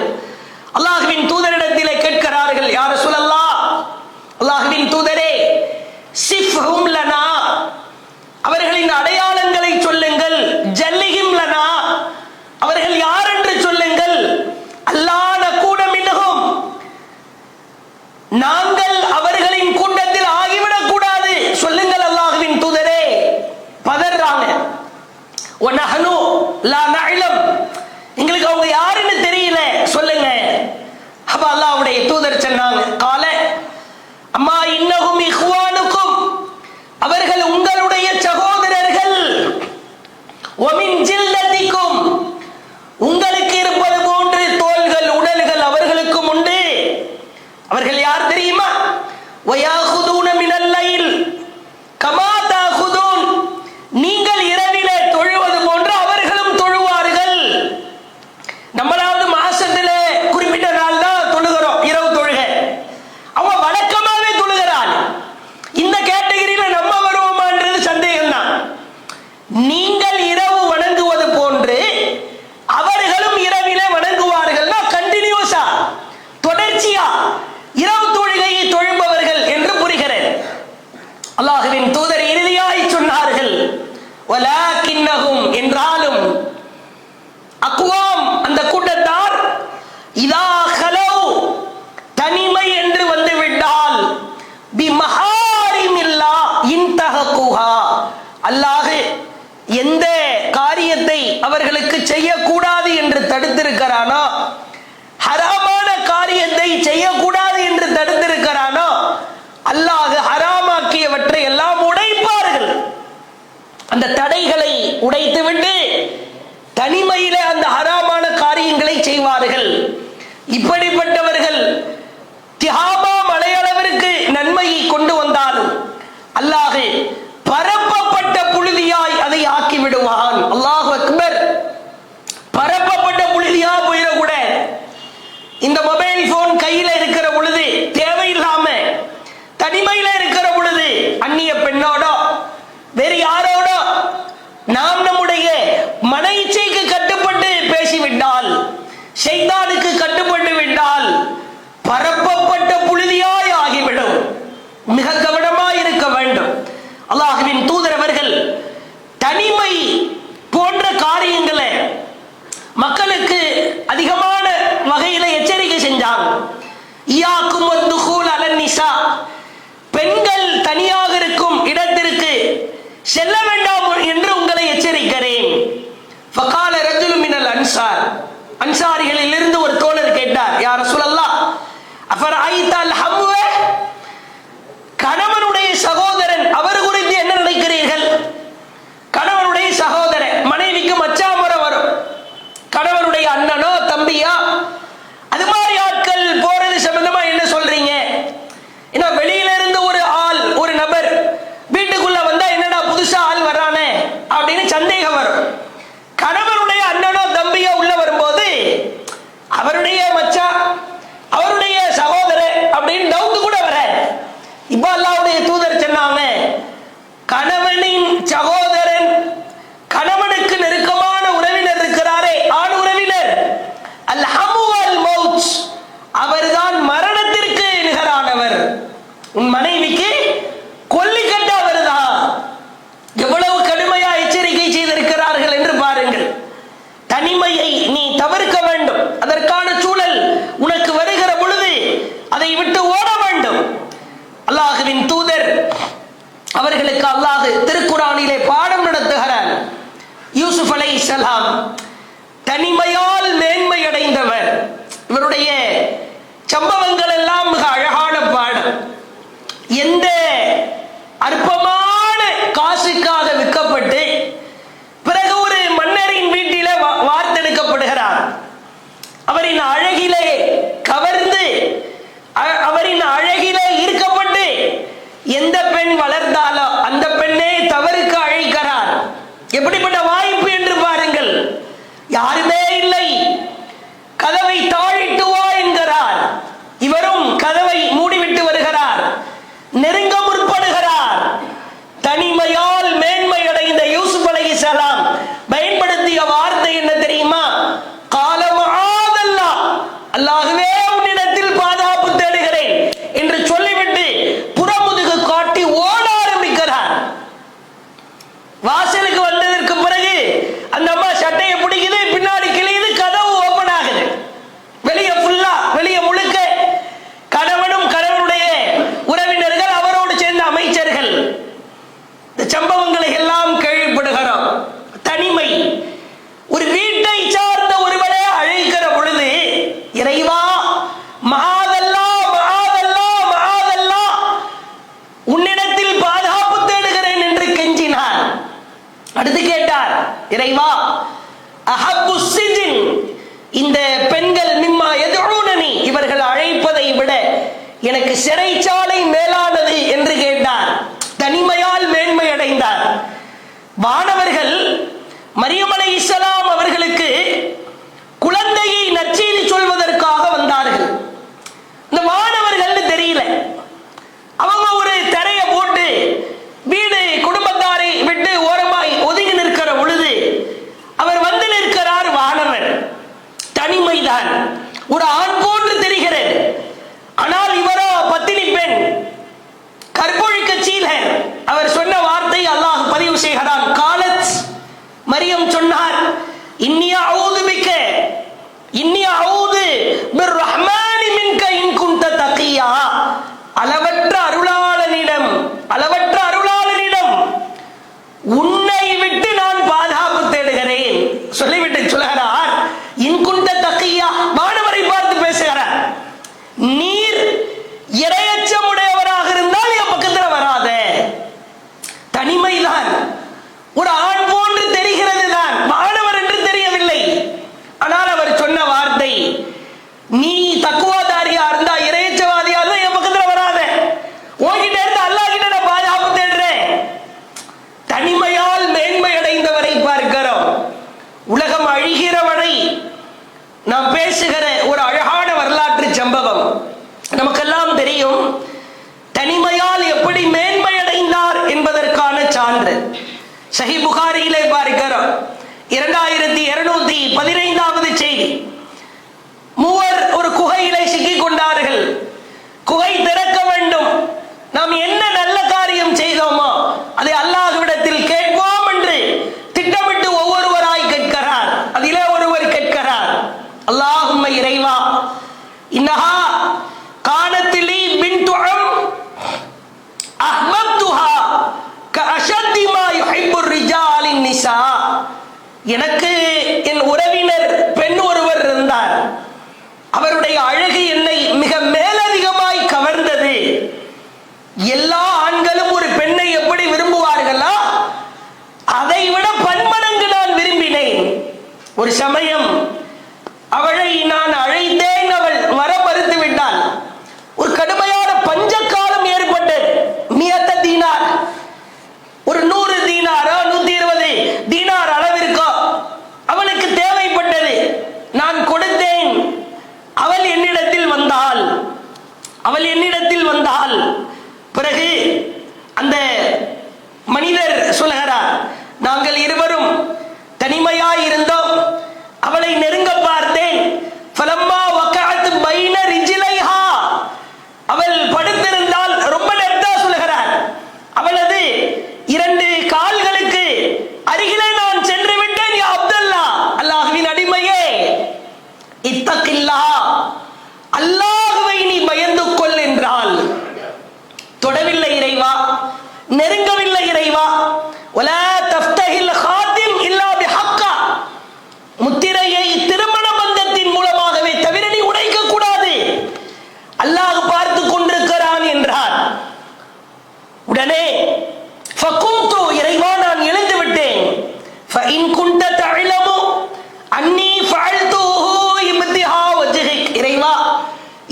அல்லாஹ்வின் தூதரிடத்திலே கேட்கிறார்கள், யா ரசூலல்லாஹ், அல்லாஹ்வின் தூதரே, சிஃப்ஹும் லனா, அவர்களின் அடையாளங்களை சொல்லுங்கள். ஜல்லிஹிம் லனா, அவர்கள் யார் என்று சொல்லுங்கள். அல்லாஹ் நகூன மின்ஹும், நாங்கள் அவர்களின் கூட்டத்தில் ஆகிவிடக் கூடாது, சொல்லுங்கள் அல்லாஹ்வின் தூதரே. பதறாங்க. வநஹனு லா நஅலம், எங்களுக்கு அவங்க யாருன்னு தெரியல, சொல்லுங்க. அப்ப அல்லாஹ்வுடைய தூதர் சொன்னாங்க, கால அம்மா இன்னஹும் இஹ்வானுக்கும், அவர்கள் உங்களுடைய சகோதரர்கள். வமின் ஜில்லதிக்கும், உங்களுக்கு இருப்பது போன்று தோள்கள் உடல்கள் அவர்களுக்கும் உண்டு. அவர்கள் யார் தெரியுமா? வயாஹுதூன மினல் லைல் கமா தாஹுதூன், நீங்கள் இரவிலே தொழுவது போன்று அவர்களும் தொழுவார்கள். நம்மளாவது மாசத்துல குறிப்பிட்ட நாள் தான் தொழுகிறோம், இரவு தொழுகை. அவங்க வழக்கமாவே தொழுகிறாள். இந்த கேட்டகரியில நம்ம வருவோமான்றது சந்தேகம் தான். நீங்கள் இரவு வணங்குவது போன்று அவர்களும் இரவிலே வணங்குவார்கள்னா கண்டினியூஸா, தொடர்ச்சியா இரவு தொழுகையை தொழுபவர்கள் என்று புரிகிறது. அல்லாஹ்வின் தூதர் இறுதியாய் சொன்னார்கள், வலாக்கின்னஹும், என்றாலும் அக்வாம், அந்த கூட்டத்தார், இதா ஹலவ், தனிமை என்று வந்து விட்டால், பி மஹாரிமில்லா இன்தஹகுஹா, அல்லாஹ் எந்த காரியத்தை அவர்களுக்கு செய்யக்கூடாது என்று தடுத்திருக்கிறானோ, ஹராமான காரியத்தை செய்யக்கூடாது என்று தடுத்திருக்கிறானோ, அல்லாஹ் ஹராமாக்கியவற்றை எல்லாம் உடைப்பார்கள். அந்த தடைகளை உடைத்துவிட்டு தனிமையிலே அந்த ஹராமான காரியங்களை செய்வார்கள். இப்படிப்பட்டவர்கள் திஹாமா மலையளவிற்கு நன்மையை கொண்டு வந்தாலும் அல்லாஹ் பரப்பப்பட்ட புழுதியாய் அதை ஆக்கி விடுவான். அல்லாஹ் இந்த மொபைல் போன் கையில இருக்கிற பொழுது, தேவையில்லாம தனிமையில இருக்கிற பொழுது அந்நிய பெண்ணோட வேறு யாரோட நாம் நம்முடைய மன இச்சைக்கு கட்டுப்பட்டு பேசிவிட்டால், ஷைத்தானுக்கு கட்டுப்பட்டு விட்டால் பரப்பப்பட்ட புழுதியாய் ஆகிவிடும். மிக கவனமாய் இருக்க வேண்டும். அல்லாஹ்வின் தூதர் அவர்கள் தனிமை போன்ற காரியங்களை மக்களுக்கு அதிகமான வகையில எச்சரிக்கை செஞ்சாங்க. இயாக்கும் வத்துகூல் அலன் நிசா, பெண்கள் தனியாக இருக்கும் இடத்திற்கு செல்ல வேண்டாம் என்று உங்களை எச்சரிக்கிறேன். ஃபகால ரஜுலுன் மினல் அன்சார், அன்சாரிகளில் இருந்து ஒரு தோழர் கேட்டார், யா ரசூலல்லாஹ் அஃபரஐதல் ஹம்வ, கணவனுடைய சகோதரன் அவர் குறித்து என்ன நினைக்கிறீர்கள்? கணவனுடைய சகோதரன், மனைவிக்கு மச்சான் வரும், கணவனுடைய அண்ணனோ தம்பியா, அது மாதிரி ஆட்கள் போறது சம்பந்தமா என்ன சொல்றீங்க? ஏன்னா வெளியில இருந்து ஒரு ஆள், ஒரு நபர் வீட்டுக்குள்ள வந்தா என்னடா புதுசா ஆள் வர்றானே அப்படின்னு சந்தேகம் வரும். கணவனுடைய அண்ணனோ தம்பியோ உள்ள வரும்போது அவருடைய மச்சான், அவருடைய சகோதரர் அப்படின்னு டவுட் கூட வர. இப்ப அல்லாஹ்வுடைய தூதர் சொன்னாங்க, கணவனின் சகோதரன், கணவனுக்கு நெருக்கமான உறவினர் இருக்கிறாரே, ஆண் உறவினர், அல் ஹமு அல் மௌத், அவர்தான் மரணத்திற்கு நிகரானவர். உன் மனைவிக்கு கொல்லிக்கட்ட அவர்தான். எவ்வளவு கடுமையா எச்சரிக்கை செய்திருக்கிறார்கள் என்று பாருங்கள். தனிமையை நீ தவிர்க்க வேண்டும். அதற்கான சூழல் உனக்கு வருகிற பொழுது அதை விட்டு ஓட வேண்டும். அல்லாஹ்வின் தூதர் அவர்களுக்கு அல்லாஹ் திருக்குர்ஆனிலே பாடம் நடத்துகிறார். யூசுப் அலைஹிஸ்ஸலாம் தனிமையால் மேன்மை அடைந்தவர். இவருடைய சம்பவங்கள் எல்லாம் மிக அழகான பாடம். எந்த அற்பமான காசுக்காக விற்கப்பட்டு பிறகு ஒரு மன்னரின் வீட்டில வார்த்தெடுக்கப்படுகிறார். அவரின் அழகிலே கவர்ந்து, அவரின் அழகிலே ஈர்க்கப்பட்டு எந்த பெண் வளர்ந்தாலோ அந்த பெண்ணே தவறுக்கு அழைக்கிறார். எப்படிப்பட்ட வாய்ப்பு என்று பாருங்கள். யாருமே இல்லை, கதவை தாழிட்டு வா என்கிறார். இவரும் கதவை மூடிவிட்டு வருகிறார், நெருங்க முற்படுகிறார். தனிமையால் மேன்மை அடைந்த யூசுப் அலைஹிஸ்ஸலாம் பயன்படுத்திய வார்த்தை என்ன தெரியுமா? கால மஆதல்லாஹ், அல்லாஹ்வே உன்னிடத்தில் பாதுகாப்பு தேடுகிறேன் என்று சொல்லிவிட்டு புறமுதுகு காட்டி ஓட ஆரம்பிக்கிறார். வாசலுக்கு வந்ததற்கு பிறகு அந்த அம்மா சட்டையை பிடிக்குது, பின்னாடி கிழியுது, கதவு ஓபன் ஆகுது. வெளியே ஃபுல்லா, வெளியே முழுக்க கணவனும் கணவனுடைய உறவினர்கள், அவரோடு சேர்ந்த அமைச்சர்கள். இந்த சம்பவங்களை எல்லாம் கேள்விப்படுகிறோம். தனிமை. ஒரு வீட்டை சார்ந்த ஒருவரை அழைக்கிற பொழுது, இறைவா மஆதல்லா மஆதல்லா மஆதல்லா, உன்னிடத்தில் பாதுகாப்பு தேடுகிறேன் என்று கெஞ்சினார். அடுத்து கேட்டார், இறைவா அஹப்பு சிஜின், இந்த பெண்கள் மிம்மா யதுஊனனி, இவர்கள் அழைப்பதை விட எனக்கு சிறைச்சாலை மேலானது என்று கேட்டார். தனிமையால் மேன்மை அடைந்தார். வானவர்கள் மரியம் அலைஹிஸ்ஸலாம் அவர்களுக்கு குழந்தையை நற்செய்தி சொல்வதற்காக வந்தார்கள். இந்த வானவர்கள் தெரியல, அவங்க ஒரு திரைய போட்டு வீடு குடும்பத்தாரை விட்டு ஓரமாய் ஒதுங்கி நிற்கிற பொழுது அவர் வந்து நிற்கிறார். வானவர் தனிமைதான், ஒரு ஆண் போன்று தெரிகிறது. ஆனால் இவரோ பத்தினி பெண், கற்பொழிக்க சீலர். அவர் சொன்ன வார்த்தை அல்லாஹ் பதிவு செய்கிறான். காலத், மரியம் சொன்னார், இன்னி அஊது பிக்க, இன்னி அஊது பிர் ரஹ்மானி மின்க இன் குன்த தகியா, அளவற்ற அருளாளனிடம், அளவற்ற அருளாளனிடம் உன்னை விட்டு நான் பாதுகாப்பு தேடுகிறேன் சொல்லிவிட்டு சொல்கிறார். இன்குண்ட தக்கியா, வானவரை பார்த்து பேசுகிறார். நீர் இரையச்சமுடையவராக இருந்தால் என் பக்கத்தில் வராத. தனிமைதான், ஒரு ஆண் போன்று தெரிகிறது தான், வானவர் என்று தெரியவில்லை. ஆனால் அவர் சொன்ன வார்த்தை, நீ தக்குவாதாரியா இருந்தா, இரையச்சவாதியா இருந்தா என் பக்கத்தில் வராத. பேசுகிற ஒரு அழகான வரலாற்று சம்பவம். நமக்கெல்லாம் தெரியும் தனிமையால் எப்படி மேன்மை அடைந்தார் என்பதற்கான சான்று. சஹீஹ் புகாரியிலே பார்க்கிறோம் 2215வது செய்தி. மூவர் ஒரு குகையிலே சிக்கிக் கொண்டார்கள். குகை திறக்க வேண்டும், நாம் என்ன நல்ல காரியம் செய்தோமோ அதை அல்லாஹ்விடத்தில் கேட்போம் என்று திட்டமிட்டு ஒவ்வொருவராய் கேட்கிறார். அதிலே ஒருவர் கேட்கிறார், அல்லாஹும்ம இறைவா, இன்னஹா கானத்திலி பின்து அஹ்பப்துஹா கஅஷத்தி மா யுஹிப்புர் ரிஜாலின் நிசா. எனக்கு என் உறவினர் பெண் ஒருவர் இருந்தார். அவருடைய அழகு என்னை மிக மேலதிகமாய் கவர்ந்தது. எல்லா ஆண்களும் ஒரு பெண்ணை எப்படி விரும்புவார்களா, அதை விட பன்மடங்கு நான் விரும்பினேன். ஒரு சமயம் அவளை நான் அழைத்தேன், அவள் வர மறுத்து விட்டாள். ஒரு கடுமையான பஞ்சக்காலம் ஏற்பட்டது. மியத்த தீனார், ஒரு 100 தீனாரோ 120 தீனார் அளவிற்கோ அவளுக்கு தேவைப்பட்டது. நான் கொடுத்தேன். அவள் என்னிடத்தில் வந்தாள். பிறகு அந்த மனிதர் சொல்கிறார், நாங்கள் இருவரும் தனிமையாய் இருந்தோம். அவளை நெருங்க பார்த்தேன். ஃபலம்மா வகஅத் பைன ரிஜ்லைஹா, அவள் படுத்திருந்தால் ரொம்ப நேரத்தா சொல்கிறார். அவளது 2 கால்களுக்கு அருகிலே நான் சென்று விட்டேன். யா அப்துல்லா, அல்லாஹ்வின் அடிமையே, இத்தகில்லாஹ், அல்லாஹ்வை நீ பயந்து கொள் என்றால். தொடவில்லை இறைவா, நெருங்கவில்லை இறைவா. வலா தஃப்தஹில் ஹாத்திம் இல்லா பிஹக்கா, முத்திரையை திருமண பந்தத்தின் மூலமாகவே தவிர நீ உடைக்க கூடாது, அல்லாஹ் பார்த்து கொண்டிருக்கிறான் என்றார். உடனே ஃபகும்து, இறைவா நான் எழுந்து விட்டேன். ஃபஇன் குன்த தஅலமு அன்னி ஃபஅல்துஹு இப்திஹா வஜ்ஹிக், இறைவா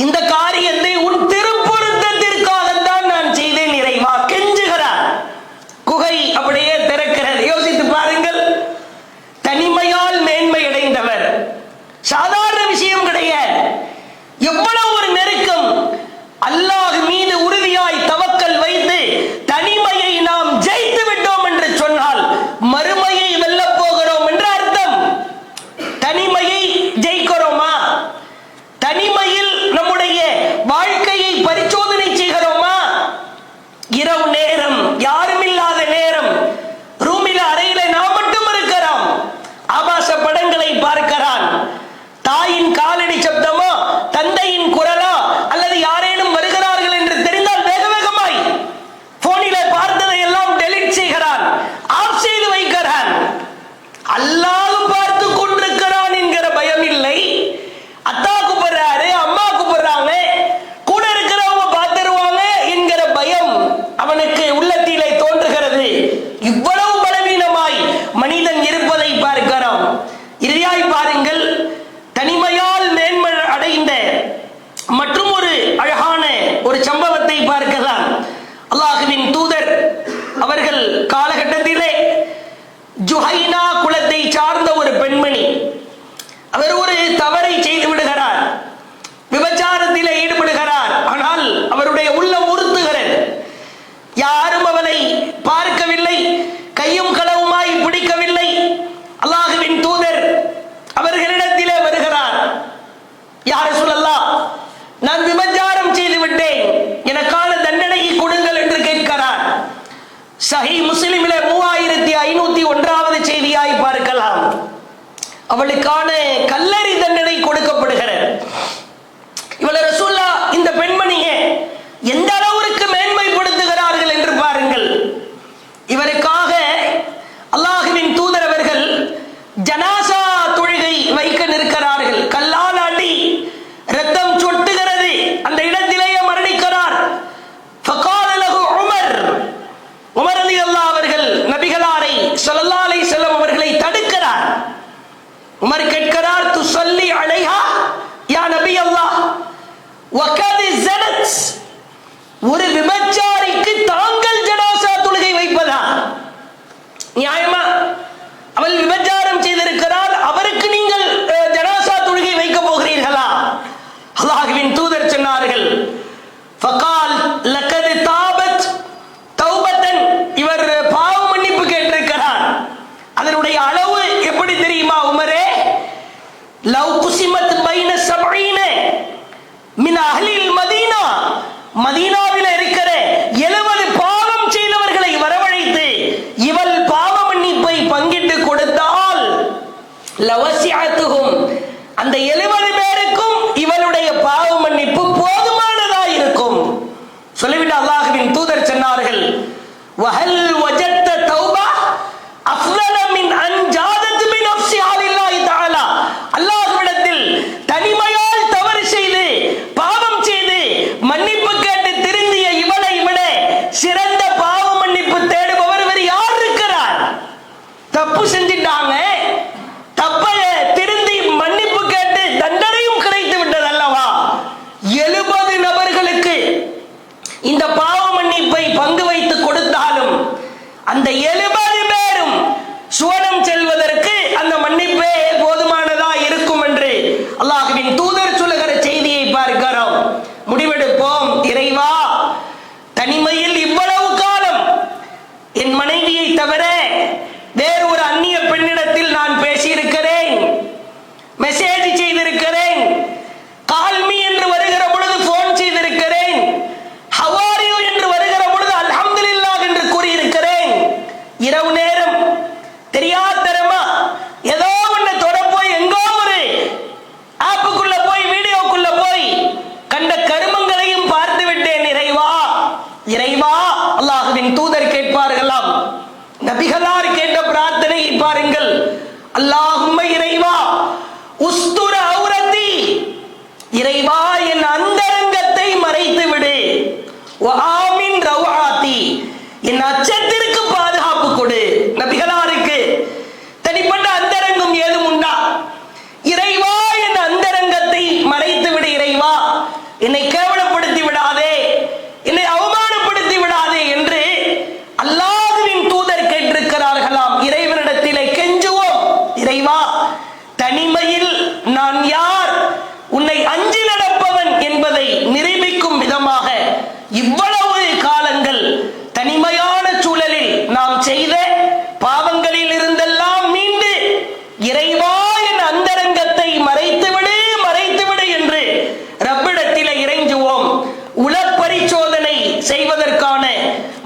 இந்த காரியத்தை உன் திருப்பொருத்தத்திற்காகத்தான் நான் செய்தேன் இறைவா கெஞ்சுகிறார். குகை அப்படியே திறக்கிறது. யோசித்து பாருங்கள், தனிமையால் மேன்மை அடைந்தவர். சாதாரண விஷயம் கிடையாது. எவ்வளவு ஒரு நெருக்கம். அல்லாஹ் மீது உறுதியாய் தவக்கல் வைத்து தனிமையை நாம் ஜெயித்து விட்டோம் என்று சொன்னால் மறுமையை வெல்ல போகிறோம் என்று அர்த்தம். தனிமையை ஜெயிக்கிறோமா? தனிமையில் நம்முடைய வாழ்க்கையை பரிசோதனை செய்கிறோமா? இரவு நேரம், யாரும் இல்லாத நேரம், ரூமில் அறையில நாம் மட்டும் இருக்கிறோம். ஆபாச படங்களை பார்க்கிறான். தாயின் காலடி சப்தமோ தந்தையின் குரலோ அல்லது யாரேனும் வருகிறார்கள் என்று தெரிந்தால் வேக வேகமாய் போனிலே பார்த்ததை எல்லாம் டெலிட் செய்கிறான், ஆஃப் செய்து வைக்கிறான். அல்லாஹ் பார்த்து கொண்டிருக்கிறான் என்கிற பயம் இல்லை. அத்தா கூப்பிடுறாரு, அம்மா கூப்பிடுறாங்க, கூட இருக்கிறவங்க பார்த்துருவாங்க என்கிற பயம் அவனுக்கு உள்ளத்திலே தோன்றுகிறது. இவ்வளவு பலவீனமாய் மனிதன் இருப்பதை பார்க்கிறோம். இறுதியாய் பாருங்கள், தனிமையால் மேன்மை அடைந்த மற்றும் ஒரு அழகான ஒரு சம்பவத்தை பார்க்கலாம். அல்லாஹ்வின் தூதர் அவர்கள் காலகட்டத்திலே ஜுஹைனா குலத்தை சார்ந்த ஒரு பெண்மணி, அவர் ஒரு தவறை செய்து விடுகிறார், விபச்சாரத்திலே ஈடுபடுகிறார். ஆனால் அவருடைய உள்ளம் உறுத்துகிறது. யாரும் அவளை பார்க்கவில்லை, கையும் களவுமாய் பிடிக்கவில்லை. அல்லாஹ்வின் தூதர் அவர்களிடத்திலே வருகிறார். யா ரசூலல்லாஹ், நான் விபச்சாரம் செய்து விட்டேன், எனக்கான தண்டனையை கொடுங்கள் என்று கேட்கிறார். சஹீஹ் முஸ்லிமிலே 3501வது செய்தியாய் பார்க்கலாம். அவளுக்கான கல்லறி தண்டனை கொடுக்கப்படுகிறது. இவளை ரசூலுல்லாஹ் இந்த பெண்மணியை எந்த அளவிற்கு மேன்மைப்படுத்துகிறார்கள் என்று பாருங்கள். இவருக்காக அல்லாஹ்வின் தூதர் அவர்கள் ஜனாசா தொழுகை வைக்க நிற்கிறார்கள். கல்லால் அடி, ரத்தம் சொட்டுகிறது, அந்த இடத்திலேயே மரணிக்கிறார். ஃபகால லஹு உமர், உமர் ரலியல்லாஹு அவர்கள் நபிகளாரை ஸல்லல்லாஹு அலைஹி வஸல்லம் அவர்களை தடுக்கிறார். உமர் கேட்கிறார், துஸல்லி அலைஹா யா நபி அல்லாஹ் வகத் ஸனத், ஒரு விபச்சாரிக்கு தாங்கள் ஜனாசா தொழுகை வைப்பதா? நியாயமா? அவள் விபச்சாரம் செய்திருக்கிறார், அவருக்கு நீங்கள் ஜனாசா தொழுகை வைக்க போகிறீர்கள். சொன்னார்கள், ஃபகால் லகத் தாபத் தௌபத்தன், இவர் பாவ மன்னிப்பு கேட்டிருக்கிறார். அதனுடைய அளவு எப்படி தெரியுமா உமரே? லவ் குஸிமத் பைன ஸபஈன மின் அஹ்லில் மதீனா, மதீனாவில் இருக்கிற 70 பாவம் செய்தவர்களை வரவழைத்து இவள் பாவ மன்னிப்பை பங்கிட்டு கொடுத்தால் லவசிஅத்துஹும், அந்த 70 பேருக்கும் இவளுடைய பாவ மன்னிப்பு போதுமானதா இருக்கும். சொல்லிவிட்டு அல்லாஹ்வின் தூதர் சொன்னார்கள், வஹல் வஜத்த தௌபா அஃலல மின் அன் ஜாதத் பி நஃப்ஸிஹா லில்லாஹி தஆலா, அல்லாஹ்விடத்தில் தனிமையால் தவறு செய்து பாவம் செய்து மன்னிப்பு கேட்டு திருந்திய இவளை விட சிறந்த பாவ மன்னிப்பு தேடுபவர் வேறு யார் இருக்கிறார்? தப்பு செஞ்சிட்டாங்க, தப்பை திருந்தி மன்னிப்பு கேட்டு தண்டனையும் கிடைத்து விட்டது அல்லவா? 70 நபர்களுக்கு இந்த பாவ மன்னிப்பை பங்கு வைத்து கொடுத்தாலும் அந்த 70 பேரும் சுவனம் செல்வதற்கு அந்த மன்னிப்பே போதுமானதா இருக்கும் என்று அல்லாஹ்வின் தூதர் சொல்லுகிற செய்தியை பார்க்கிறோம். முடிவெடுப்போம், இறைவா, தனிமையில் இவ்வளவு காலம் என் மனைவியை தவிர வேறு ஒரு அந்நிய பெண்ணிடத்தில் நான் பேசியிருக்கிறேன், மெசேஜ் செய்திருக்கிறேன், கால்மி என்று வருகிற பொழுது போன் செய்திருக்கிறேன், ஹவாரியூ என்று வருகிற பொழுது அல்ஹம்துலில்லாஹ் என்று கூறியிருக்கிறேன். இரவு நேரம் தெரியாதரமா ஏதோ ஒன்று தொட போய் எங்கோ ஒரு ஆப்புக்குள்ள போய் வீடியோக்குள்ள போய் கண்ட கருமங்களையும் பார்த்து விட்டேன். இறைவா, இறைவா, அல்லாஹ்வின் தூதர் கேட்பார்களாம், நபிகளார் கேட்ட பிரார்த்தனையை பாருங்கள். அல்லாஹும்ம, இறைவா, உஸ்துர அவுரத்தி, இறைவா என் அந்தரங்கத்தை மறைத்து விடு, வஆமின் ரவ்ஆத்தி, என் அச்சத்திற்கு பாதுகாப்பு கொடு. நபிகளாருக்கு தனிப்பட்ட அந்தரங்கம் ஏதும் உண்டா? இறைவா என் அந்தரங்கத்தை மறைத்து விடு, இறைவா என்னை கேவலப்படுத்தி விடாதே, என்னை அவமானப்படுத்தி விடாதே என்று அல்லாஹ்வின் தூதர் கேட்டிருக்கிறார்களாம். இறைவனிடத்திலே கெஞ்சுவோம், இறைவா, தனிமையில் நான் யார், உன்னை அஞ்சி நடப்பவன் என்பதை நிரூபிக்கும் விதமாக இவ்வளவு காலங்கள் தனிமையான சூழலில் நாம் செய்த பாவங்களில் இருந்தெல்லாம் மீண்டு இறைவா என் அந்தரங்கத்தை மறைத்துவிடு, மறைத்துவிடு என்று ரப்பிடத்திலே இறைஞ்சுவோம். உளப்பரிசோதனை செய்வதற்கான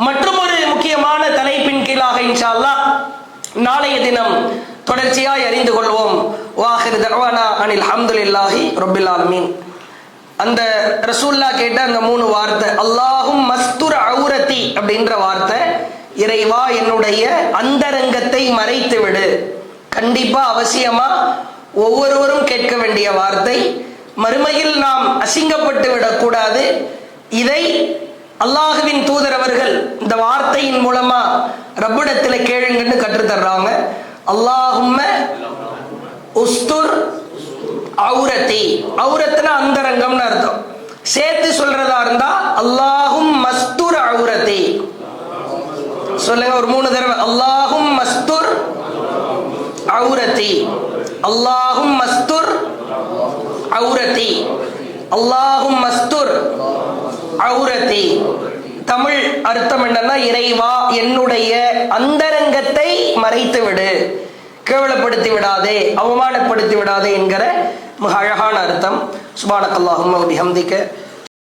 மற்றும் ஒரு முக்கியமான தலைப்பின் கீழாக இன்ஷா அல்லாஹ் நாளைய தினம் தொடர்ச்சியாய் அறிந்து கொள்வோம். வாஹிர் தஅவானா அனில் ஹம்துலில்லாஹி ரப்பில் ஆலமீன். அந்த ரசூல்லா கேட்ட அந்த 3 வார்த்தை, அல்லாஹும் மஸ்துர் அவுரத்தி அப்படின்ற வார்த்தை, இறைவா என்னுடைய அந்தரங்கத்தை மறைத்து விடு. கண்டிப்பா அவசியமா ஒவ்வொருவரும் கேட்க வேண்டிய வார்த்தை. மறுமையில் நாம் அசிங்கப்பட்டு விடக்கூடாது. இதை அல்லாஹ்வின் தூதர் அவர்கள் இந்த வார்த்தையின் மூலமா ரப்பிடத்தில் கேளுங்கன்னு கற்றுத்தர்றாங்க. அல்லாஹும்ம உஸ்துர் அவுரத்தி, அவுரத்னா அந்தரங்கம்னு அர்த்தம். சேர்த்து சொல்றதா இருந்தா அல்லாஹும் மஸ்துர் அவுரத்தி சொல்லுங்க ஒரு 3 தடவை. அல்லாஹும் மஸ்துர் அவுரத்தி, அல்லாஹும் மஸ்துர் அவுரத்தி, அல்லாஹும் மஸ்துர் அவுரத்தி. தமிழ் அர்த்தம் என்னன்னா, இறைவா என்னுடைய அந்தரங்கத்தை மறைத்து விடு, கேவலப்படுத்தி விடாதே, அவமானப்படுத்தி விடாதே என்கிற மிக அழகான அர்த்தம். சுப்ஹானக்கல்லாஹும்ம வ பிஹம்திக